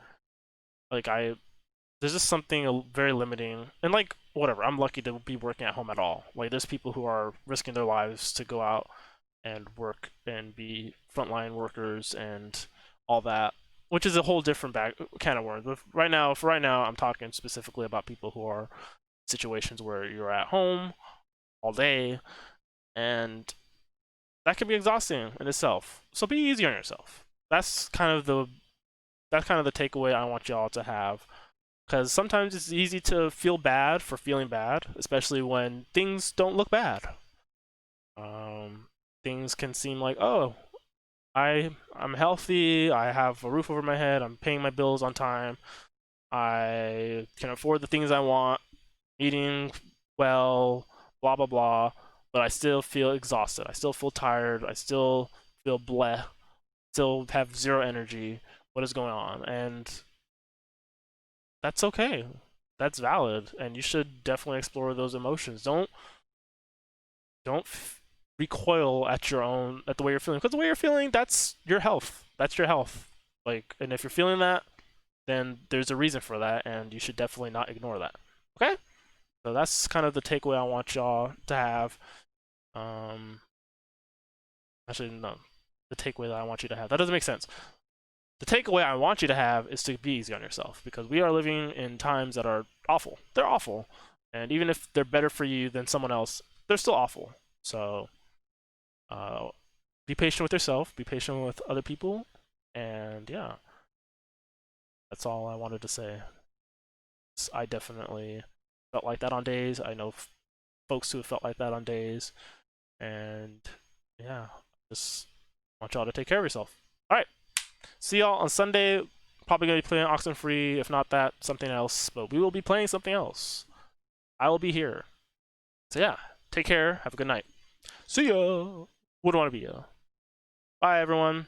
Like there's just something very limiting, and like whatever, I'm lucky to be working at home at all. Like there's people who are risking their lives to go out and work and be frontline workers and all that, which is a whole different can of worms. But for right now, I'm talking specifically about people who are in situations where you're at home all day, and that can be exhausting in itself. So be easy on yourself. That's kind of the takeaway I want y'all to have. Because sometimes it's easy to feel bad for feeling bad, especially when things don't look bad. Things can seem like, oh, I'm healthy, I have a roof over my head, I'm paying my bills on time, I can afford the things I want, eating well, blah blah blah, but I still feel exhausted. I still feel tired. I still feel bleh. Still have zero energy. What is going on? And that's okay. That's valid, and you should definitely explore those emotions. Don't recoil at the way you're feeling, because the way you're feeling, that's your health. That's your health. Like, and if you're feeling that, then there's a reason for that, and you should definitely not ignore that. Okay? So that's kind of the takeaway I want y'all to have. Actually, no. The takeaway that I want you to have. That doesn't make sense. The takeaway I want you to have is to be easy on yourself, because we are living in times that are awful. They're awful. And even if they're better for you than someone else, they're still awful. So, be patient with yourself, be patient with other people, and yeah. That's all I wanted to say. I definitely felt like that on days. I know folks who have felt like that on days. And yeah, just want y'all to take care of yourself. Alright. See y'all on Sunday. Probably gonna be playing Oxenfree. If not that, something else. But we will be playing something else. I will be here. So yeah, take care. Have a good night. See ya. Wouldn't want to be ya. Bye everyone.